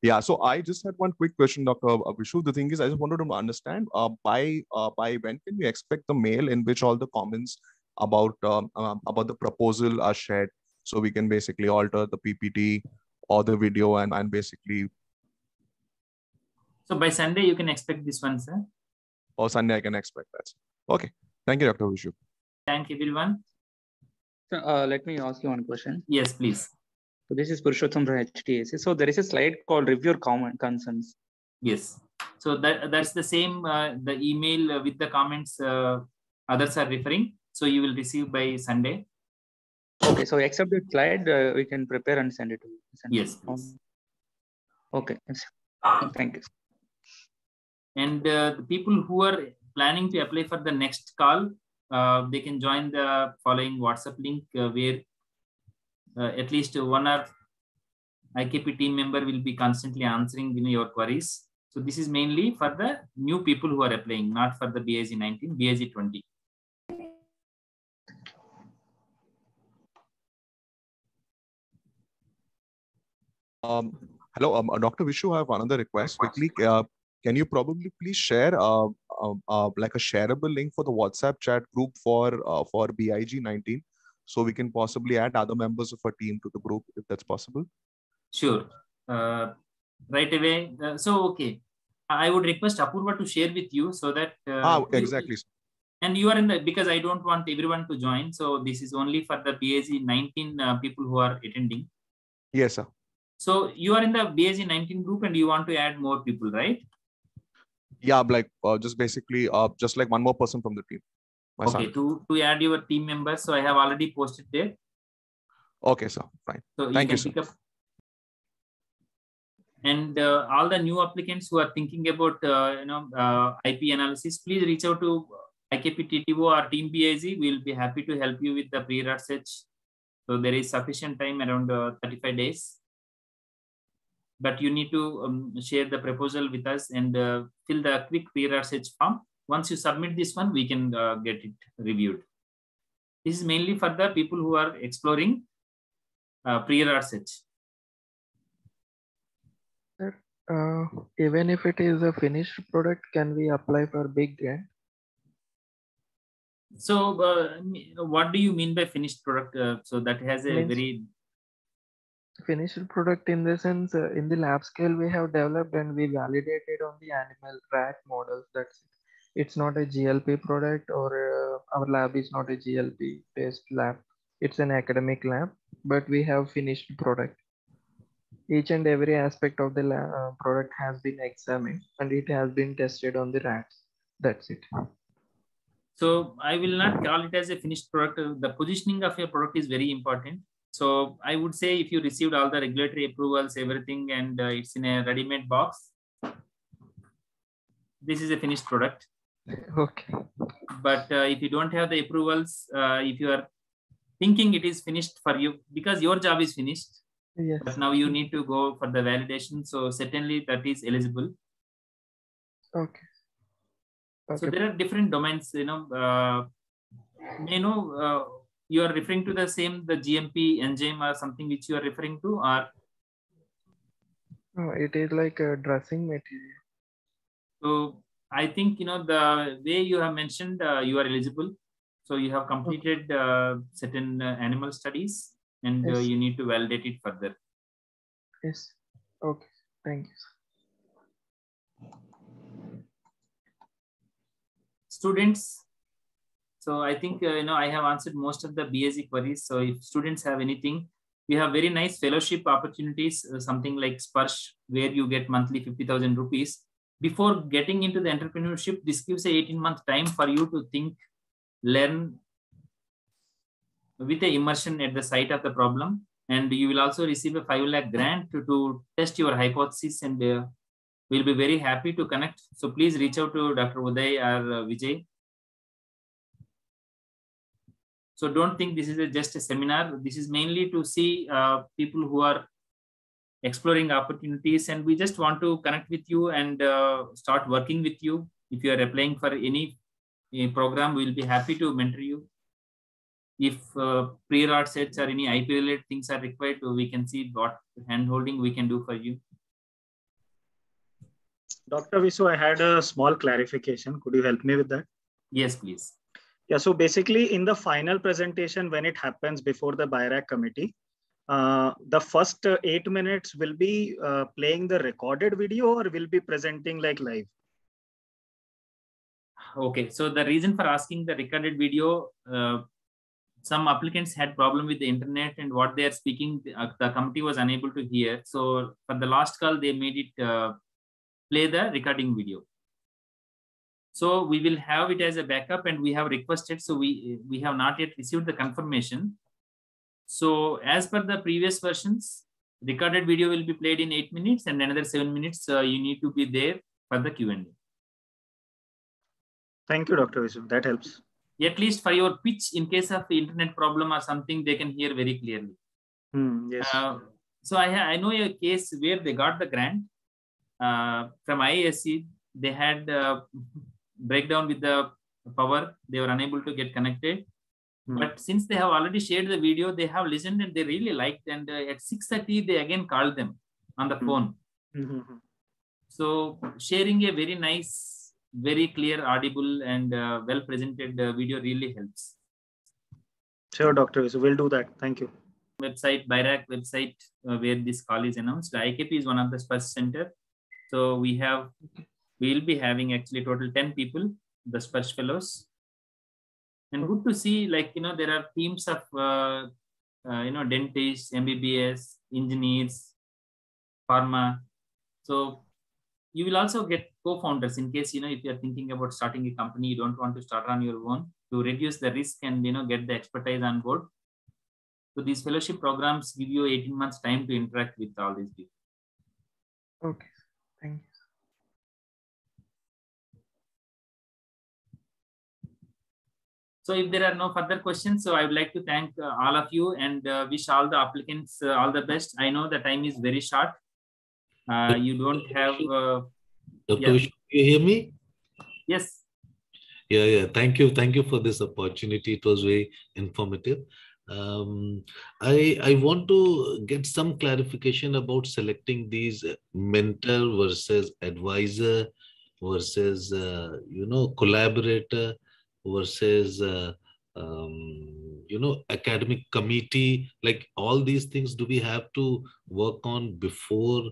Yeah. So I just had one quick question, Dr. Vishu. The thing is, I just wanted to understand by when can we expect the mail in which all the comments about the proposal are shared, so we can basically alter the PPT or the video and basically. So by Sunday you can expect this one, sir. Or Sunday I can expect that. Okay. Thank you, Dr. Vishu. Thank you, everyone. So, let me ask you one question. Yes, please. So this is Purushottam from HTAC. So there is a slide called review concerns. Yes. So that's the same, the email with the comments others are referring. So you will receive by Sunday. Okay. So accept the slide, we can prepare and send it to you. Yes. Please. Okay. Thank you. And the people who are planning to apply for the next call, they can join the following WhatsApp link where at least one or IKP team member will be constantly answering your queries. So this is mainly for the new people who are applying, not for the BIG 19, BIG 20. Hello, Dr. Vishu, I have another request quickly. Can you probably please share like a shareable link for the WhatsApp chat group for BIG 19, so we can possibly add other members of our team to the group if that's possible? Sure. Right away. Okay. I would request Apurva to share with you so that. Exactly. And you are in the, because I don't want everyone to join. So this is only for the BIG 19 people who are attending. Yes, sir. So you are in the BIG 19 group and you want to add more people, right? Yeah, like just basically just like one more person from the team. Okay, to add your team members. So I have already posted there. Okay, sir. Fine. So Thank you, sir. Pick up. And all the new applicants who are thinking about IP analysis, please reach out to IKP TTO or Team BAZ, we will be happy to help you with the pre-research. So there is sufficient time, around 35 days. But you need to share the proposal with us and fill the quick pre-research form. Once you submit this one, we can get it reviewed. This is mainly for the people who are exploring pre-research. Sir, even if it is a finished product, can we apply for big grant? So what do you mean by finished product? So that has a very finished product in the sense, in the lab scale we have developed and we validated on the animal rat models. That's it. It's not a GLP product, or our lab is not a GLP based lab. It's an academic lab, but we have finished product. Each and every aspect of the product has been examined and it has been tested on the rats. That's it. So I will not call it as a finished product. The positioning of your product is very important. So I would say if you received all the regulatory approvals, everything, and it's in a ready-made box, this is a finished product. Okay. But if you don't have the approvals, if you are thinking it is finished for you, because your job is finished, yes, but now you need to go for the validation. So certainly that is eligible. Okay. So there are different domains, you know, you are referring to the GMP enzyme or something which you are referring to, or? No, it is like a dressing material. So I think, you know, the way you have mentioned, you are eligible. So you have completed certain animal studies, and yes, you need to validate it further. Yes. Okay. Thank you. Students, so I think, you know, I have answered most of the BAZ queries. So if students have anything, we have very nice fellowship opportunities, something like Sparsh, where you get monthly 50,000 rupees. Before getting into the entrepreneurship, this gives a 18-month time for you to think, learn with a immersion at the site of the problem. And you will also receive a 5 lakh grant to test your hypothesis, and we'll be very happy to connect. So please reach out to Dr. Uday or Vijay. So don't think this is just a seminar. This is mainly to see people who are exploring opportunities, and we just want to connect with you and start working with you. If you are applying for any program, we will be happy to mentor you. If pre-art sets or any IP related things are required, we can see what hand-holding we can do for you. Dr. Visu, I had a small clarification. Could you help me with that? Yes, please. Yeah, so basically in the final presentation, when it happens before the BIRAC committee, the first 8 minutes will be playing the recorded video, or will be presenting like live? Okay, so the reason for asking the recorded video, some applicants had problem with the internet, and what they are speaking, the committee was unable to hear. So for the last call, they made it play the recording video. So we will have it as a backup, and we have requested. So we have not yet received the confirmation. So as per the previous versions, recorded video will be played in 8 minutes, and another 7 minutes you need to be there for the Q&A. Thank you, Dr. Visu. That helps. At least for your pitch, in case of the internet problem or something, they can hear very clearly. Yes. So I know a case where they got the grant from IASC. They had breakdown with the power. They were unable to get connected. But since they have already shared the video, they have listened and they really liked. And at 6:30, they again called them on the phone. So sharing a very nice, very clear, audible, and well-presented video really helps. Sure, Dr. Visu, we'll do that. Thank you. Website, BIRAC website, where this call is announced. IKP is one of the Sparsh center. So we'll be having actually total 10 people, the Sparsh fellows. And good to see, like, you know, there are teams of, you know, dentists, MBBS, engineers, pharma. So you will also get co-founders in case, you know, if you're thinking about starting a company, you don't want to start on your own, to reduce the risk and, you know, get the expertise on board. So these fellowship programs give you 18 months time to interact with all these people. Okay, thank you. So if there are no further questions, so I would like to thank all of you and wish all the applicants all the best. I know the time is very short. You don't have... Dr. Vishnu, you hear me? Yes. Yeah. Thank you for this opportunity. It was very informative. I want to get some clarification about selecting these mentor versus advisor versus collaborator versus academic committee. Like all these things, do we have to work on before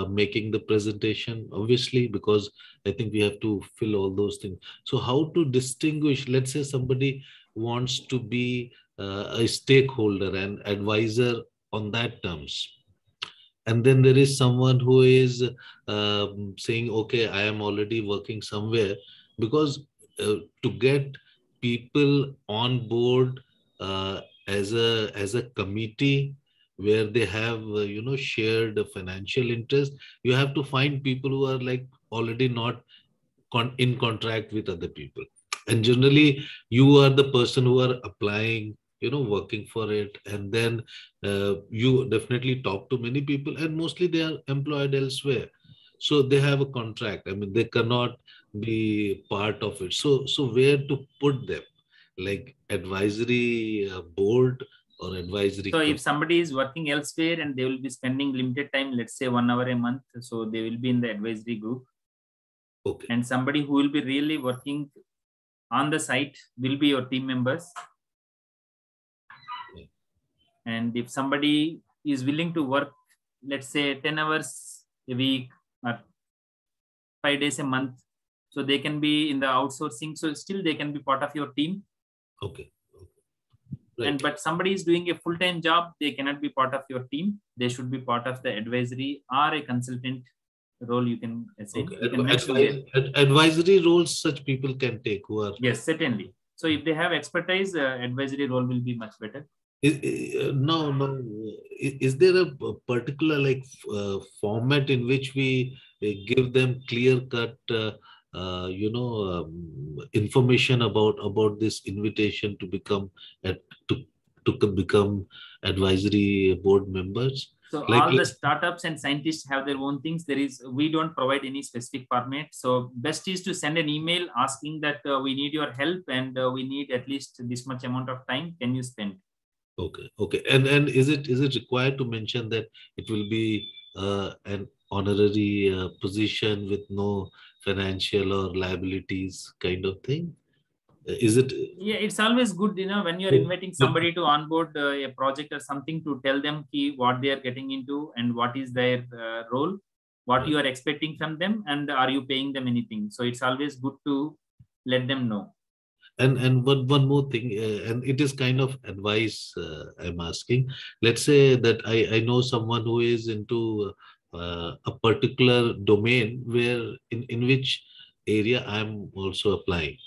making the presentation? Obviously, because I think we have to fill all those things. So how to distinguish? Let's say somebody wants to be a stakeholder and advisor on that terms, and then there is someone who is saying, okay, I am already working somewhere, because to get people on board as a committee where they have shared financial interest, you have to find people who are like already not in contract with other people, and generally you are the person who are applying, working for it, and then you definitely talk to many people, and mostly they are employed elsewhere, so they have a contract. I mean, they cannot be part of it. So where to put them, like advisory board or advisory? So if somebody is working elsewhere and they will be spending limited time, let's say 1 hour a month, so they will be in the advisory group. Okay. And somebody who will be really working on the site will be your team members. And if somebody is willing to work, let's say 10 hours a week or 5 days a month, so they can be in the outsourcing. So still they can be part of your team. Okay. Right. But somebody is doing a full-time job, they cannot be part of your team. They should be part of the advisory or a consultant role, you can say. Okay. You can advisory roles such people can take who are... Yes, certainly. So if they have expertise, advisory role will be much better. No. Is there a particular format in which we give them clear-cut, information about this invitation to become become advisory board members? So all the startups and scientists have their own things. We don't provide any specific format. So best is to send an email asking that we need your help and we need at least this much amount of time. Can you spend? Okay. And is it required to mention that it will be an honorary position with no financial or liabilities kind of thing? Is it? Yeah, it's always good, when you're inviting somebody to onboard a project or something, to tell them what they are getting into and what is their role, what you are expecting from them, and are you paying them anything. So it's always good to let them know. And one more thing, and it is kind of advice I'm asking. Let's say that I know someone who is into a particular domain where in which area I'm also applying.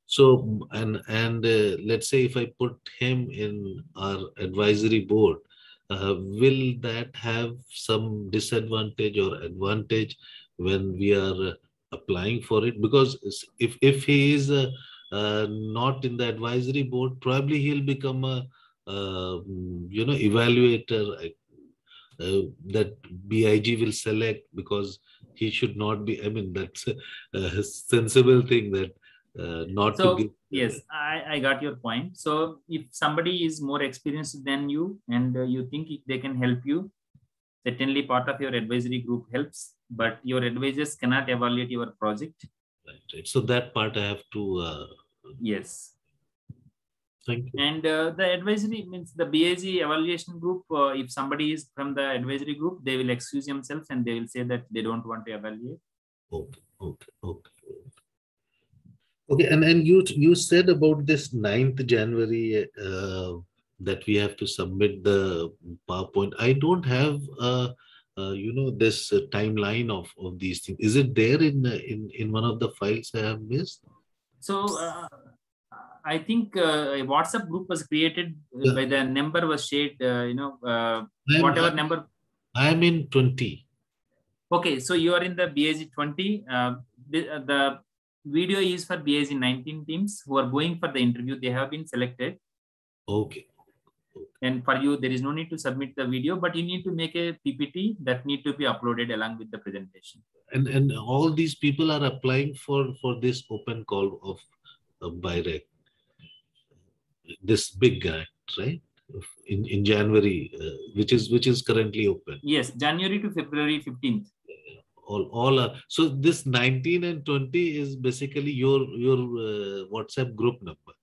So and let's say if I put him in our advisory board, will that have some disadvantage or advantage when we are applying for it? Because if he is not in the advisory board, probably he'll become a evaluator that BIG will select, because he should not be. I mean, that's a sensible thing that. Not to give. Yes, I got your point. So if somebody is more experienced than you and you think they can help you, certainly part of your advisory group helps, but your advisors cannot evaluate your project. Right. So that part I have to... Yes. Thank you. And the advisory means the BIG evaluation group, if somebody is from the advisory group, they will excuse themselves and they will say that they don't want to evaluate. Okay, and you said about this 9th January that we have to submit the PowerPoint. I don't have this timeline of these things. Is it there in one of the files I have missed? So I think a WhatsApp group was created by the number was shared. Whatever number. I am in 20. Okay, so you are in the BIG 20. video is for BASE 19 teams who are going for the interview. They have been selected. Okay. And for you, there is no need to submit the video, but you need to make a PPT that need to be uploaded along with the presentation. And all these people are applying for this open call of BIRAC, this big grant, right? In January, which is currently open. Yes, January to February 15th. All are, so this 19 and 20 is basically your WhatsApp group number.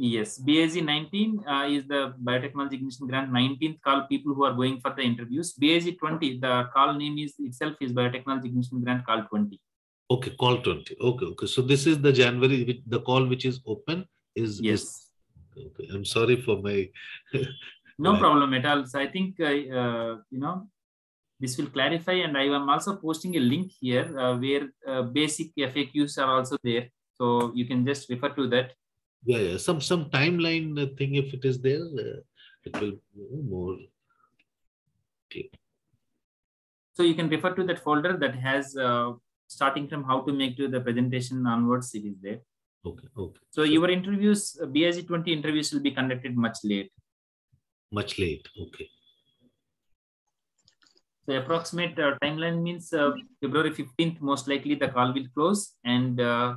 Yes, BASE 19 is the Biotechnology Ignition Grant 19th call people who are going for the interviews. BASE 20, the call name is itself is Biotechnology Ignition Grant call 20. Okay, call 20. Okay. So this is the January, the call which is open is. Yes. Okay. I'm sorry for my. No problem at all. So I think, this will clarify, and I am also posting a link here where basic FAQs are also there. So you can just refer to that. Yeah. Some timeline thing, if it is there, it will be more clear. So you can refer to that folder that has starting from how to make to the presentation onwards, it is there. Okay. So your interviews, BASE 20 interviews will be conducted much late. Much late. Okay. So approximate timeline means February 15th, most likely the call will close, and I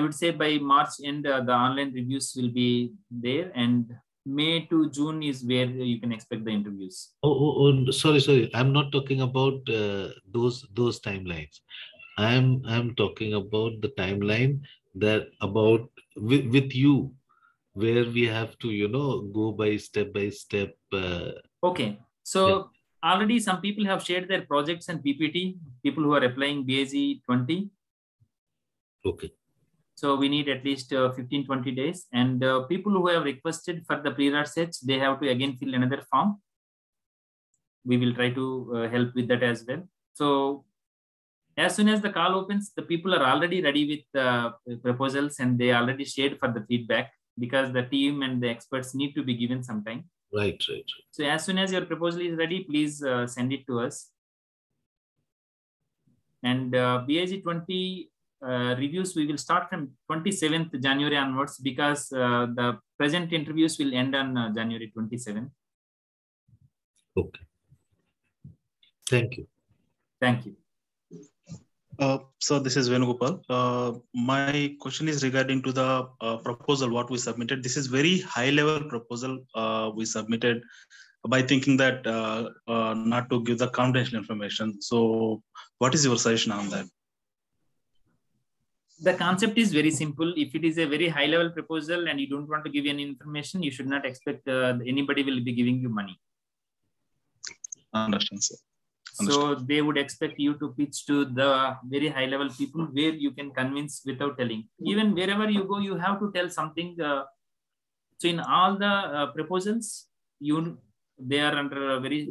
would say by March end, the online reviews will be there, and May to June is where you can expect the interviews. Oh, sorry. I'm not talking about those timelines. I'm talking about the timeline that about with you, where we have to go by step. Okay, so already some people have shared their projects and PPT. People who are applying BASE 20. Okay. So we need at least 15-20 days, and people who have requested for the pre-research, they have to again fill another form. We will try to help with that as well. So as soon as the call opens, the people are already ready with the proposals, and they already shared for the feedback, because the team and the experts need to be given some time. Right. So as soon as your proposal is ready, please send it to us. And BASE 20 reviews, we will start from 27th January onwards, because the present interviews will end on January 27th. Okay. Thank you. Thank you. So this is Venugopal. My question is regarding to the proposal what we submitted. This is very high level proposal we submitted by thinking that not to give the confidential information. So what is your suggestion on that? The concept is very simple. If it is a very high level proposal and you don't want to give any information, you should not expect anybody will be giving you money. Understand, sir. So they would expect you to pitch to the very high level people where you can convince without telling. Even wherever you go, you have to tell something. So in all the proposals, they are under very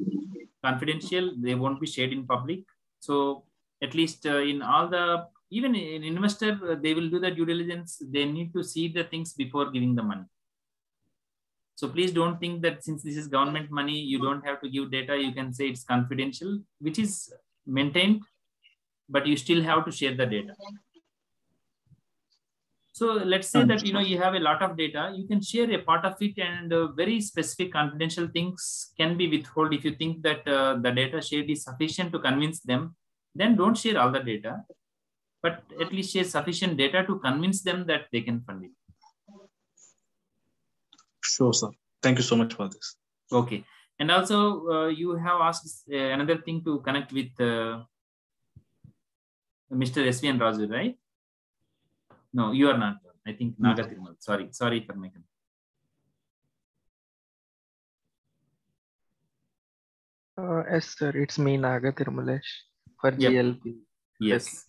confidential. They won't be shared in public. So at least in all the, even in investor, they will do the due diligence. They need to see the things before giving the money. So please don't think that since this is government money, you don't have to give data. You can say it's confidential, which is maintained, but you still have to share the data. So let's say that you have a lot of data. You can share a part of it, and very specific confidential things can be withheld. If you think that the data shared is sufficient to convince them, then don't share all the data, but at least share sufficient data to convince them that they can fund it. Sure, sir. Thank you so much for this. Okay. And also, you have asked another thing to connect with Mr. SVN Raju, right? No, you are not. I think Naga Thirumal. Sorry for my confusion. Yes, sir. It's me, Naga Thirumalesh, for GLP. Yes.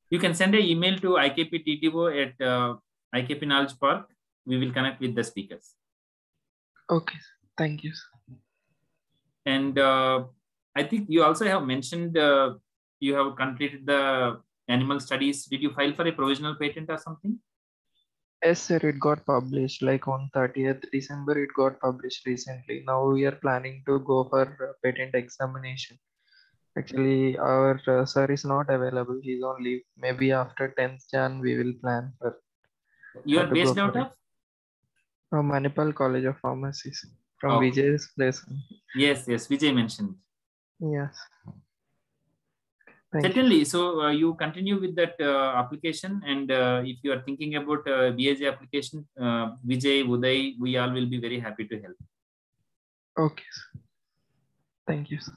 You can send an email to IKP-TTO at IKP Knowledge Park. We will connect with the speakers. Okay. Thank you. And I think you also have mentioned you have completed the animal studies. Did you file for a provisional patent or something? Yes, sir. It got published like on 30th December. It got published recently. Now we are planning to go for patent examination. Actually, our sir is not available. He's on leave. Maybe after 10th Jan, we will plan for. You are based out of? Manipal College of Pharmacy from Okay. Vijay's place. Yes, Vijay mentioned. Yes. Certainly. So you continue with that application, and if you are thinking about BAG application, Vijay, Uday, we all will be very happy to help. Okay, sir. Thank you, sir.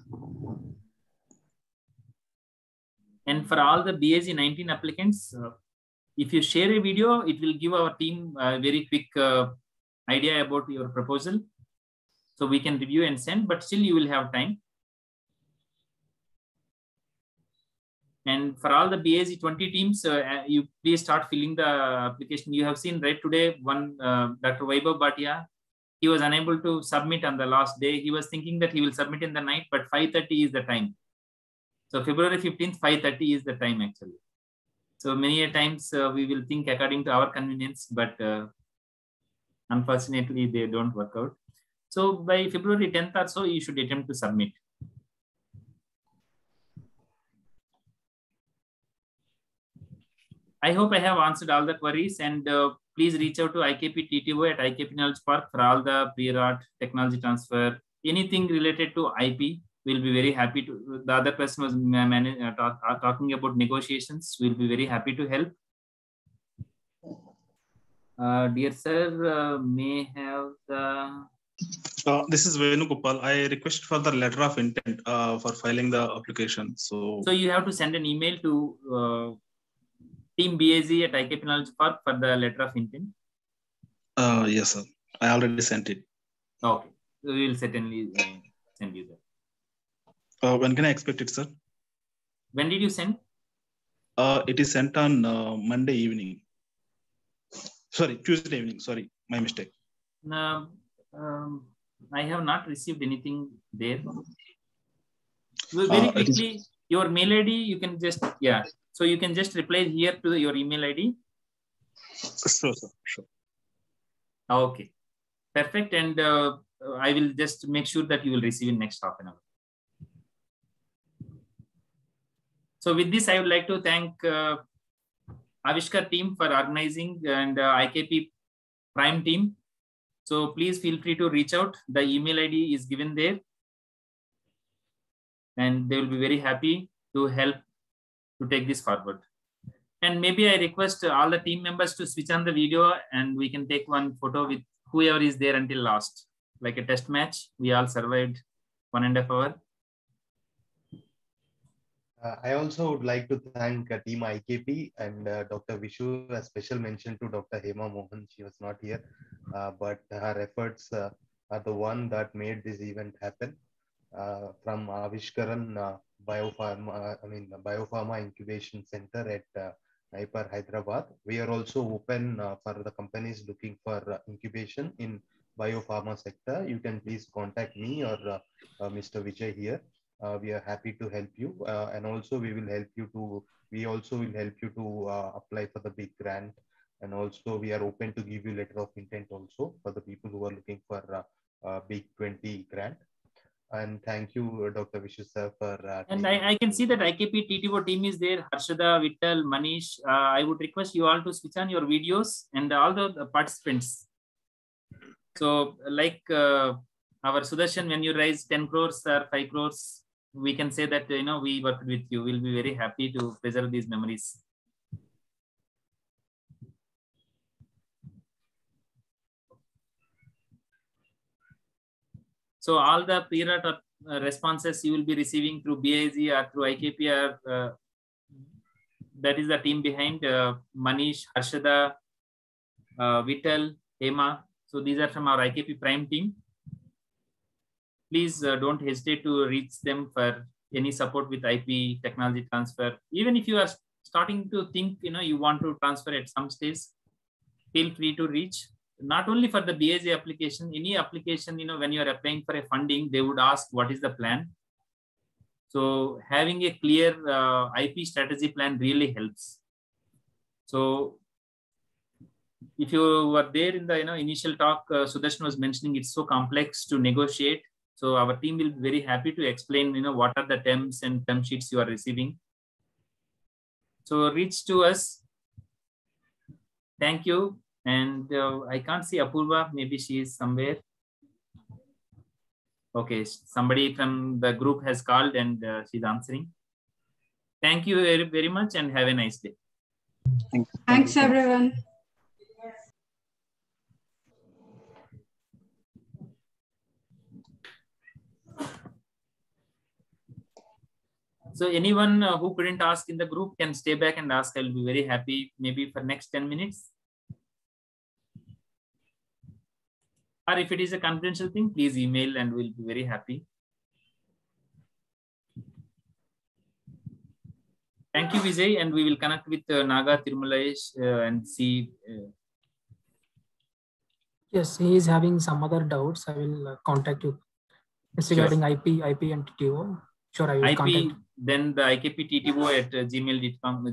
And for all the BAG 19 applicants, if you share a video, it will give our team a very quick idea about your proposal. So we can review and send, but still you will have time. And for all the BAG 20 teams, you please start filling the application. You have seen right today, one Dr. Vaibhav Bhatia, he was unable to submit on the last day. He was thinking that he will submit in the night, but 5:30 is the time. So February 15th, 5:30 is the time actually. So many a times we will think according to our convenience, but unfortunately they don't work out. So by February 10th or so, you should attempt to submit. I hope I have answered all the queries, and please reach out to IKP TTO at IKP Knowledge Park for all the pre-art technology transfer, anything related to IP. We'll be very happy to. The other person was talking about negotiations. We'll be very happy to help. Dear sir, may have the. This is Venugopal. I request for the letter of intent for filing the application. So you have to send an email to Team BAG at IKP Knowledge Park for the letter of intent. Yes, sir. I already sent it. Okay. So we will certainly send you that. When can I expect it, sir? When did you send? It is sent on Monday evening. Sorry, Tuesday evening. Sorry, my mistake. No, I have not received anything there. Very quickly, your mail ID, you can just, so you can just reply here to your email ID. Sure, sir. Sure. Okay. Perfect. And I will just make sure that you will receive in next half an hour. So with this, I would like to thank Avishkar team for organizing and IKP Prime team. So please feel free to reach out. The email ID is given there. And they will be very happy to help to take this forward. And maybe I request all the team members to switch on the video and we can take one photo with whoever is there until last, like a test match. We all survived 1.5 hours. I also would like to thank Team IKP and Dr. Vishu. A special mention to Dr. Hema Mohan. She was not here, but her efforts are the one that made this event happen. From Avishkaran Biopharma Incubation Center at Naipar, Hyderabad. We are also open for the companies looking for incubation in biopharma sector. You can please contact me or Mr. Vijay here. We are happy to help you, and also we will help you to. We also will help you to apply for the big grant, and also we are open to give you letter of intent also for the people who are looking for big 20 grant. And thank you, Dr. Vishu sir, for. And I can see that IKP TTO team is there. Harshada, Vittal, Manish. I would request you all to switch on your videos and all the participants. So, like our Sudarshan, when you raise 10 crores or 5 crores, we can say that we worked with you. We'll be very happy to preserve these memories. So all the period of responses you will be receiving through BAG or through IKP or that is the team behind Manish, Harshada, Vittal, Hema. So these are from our IKP Prime team. Please don't hesitate to reach them for any support with IP technology transfer. Even if you are starting to think, you want to transfer at some stage, feel free to reach. Not only for the BAG application, any application, when you are applying for a funding, they would ask what is the plan. So having a clear IP strategy plan really helps. So if you were there in the initial talk, Sudarshan was mentioning it's so complex to negotiate. So our team will be very happy to explain, what are the terms and term sheets you are receiving. So reach to us. Thank you. And I can't see Apurva. Maybe she is somewhere. Okay, somebody from the group has called and she's answering. Thank you very, very much and have a nice day. Thanks everyone. So anyone who couldn't ask in the group can stay back and ask. I will be very happy, maybe for next 10 minutes. Or if it is a confidential thing, please email and we'll be very happy. Thank you, Vijay, and we will connect with Naga Tirumalayesh and see. Yes, he is having some other doubts. I will contact you. It's regarding IP and TTO. Sure, I will contact. Then the IKP-TTO at gmail.com,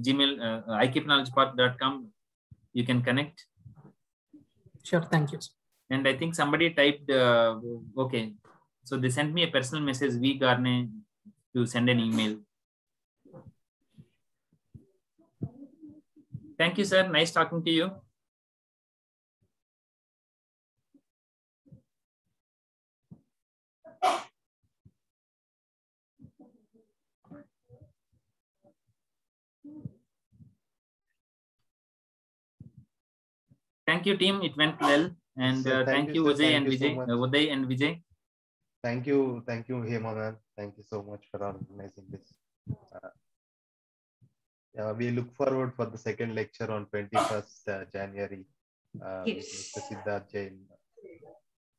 ikpknowledgepath.com, you can connect. Sure, thank you. And I think somebody typed, okay, so they sent me a personal message, V. Garne, to send an email. Thank you, sir. Nice talking to you. Thank you, team. It went well. And thank you, Uday and Vijay. Uday and Vijay. Thank you, Hema. Thank you so much for organizing this. We look forward for the second lecture on 21st January. Yes. Mr. Siddharth Jain.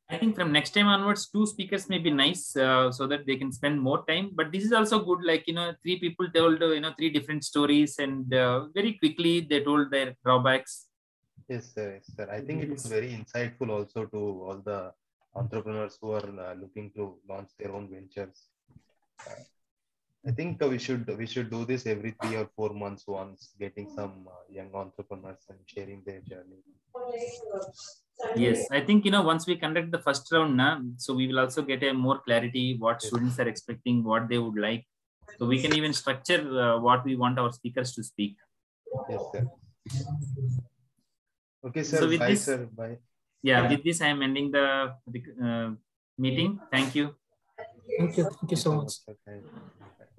I think from next time onwards, 2 speakers may be nice so that they can spend more time. But this is also good. Like, 3 people told, 3 different stories and very quickly they told their drawbacks. Yes, sir. Yes, sir. I think it is very insightful also to all the entrepreneurs who are looking to launch their own ventures. I think we should do this every 3 or 4 months once, getting some young entrepreneurs and sharing their journey. Yes, I think once we conduct the first round, so we will also get a more clarity what students are expecting, what they would like. So we can even structure what we want our speakers to speak. Yes, sir. Okay, sir. So with bye, this, sir. Bye. Yeah, with this, I am ending the meeting. Thank you. Thank you so much. Okay.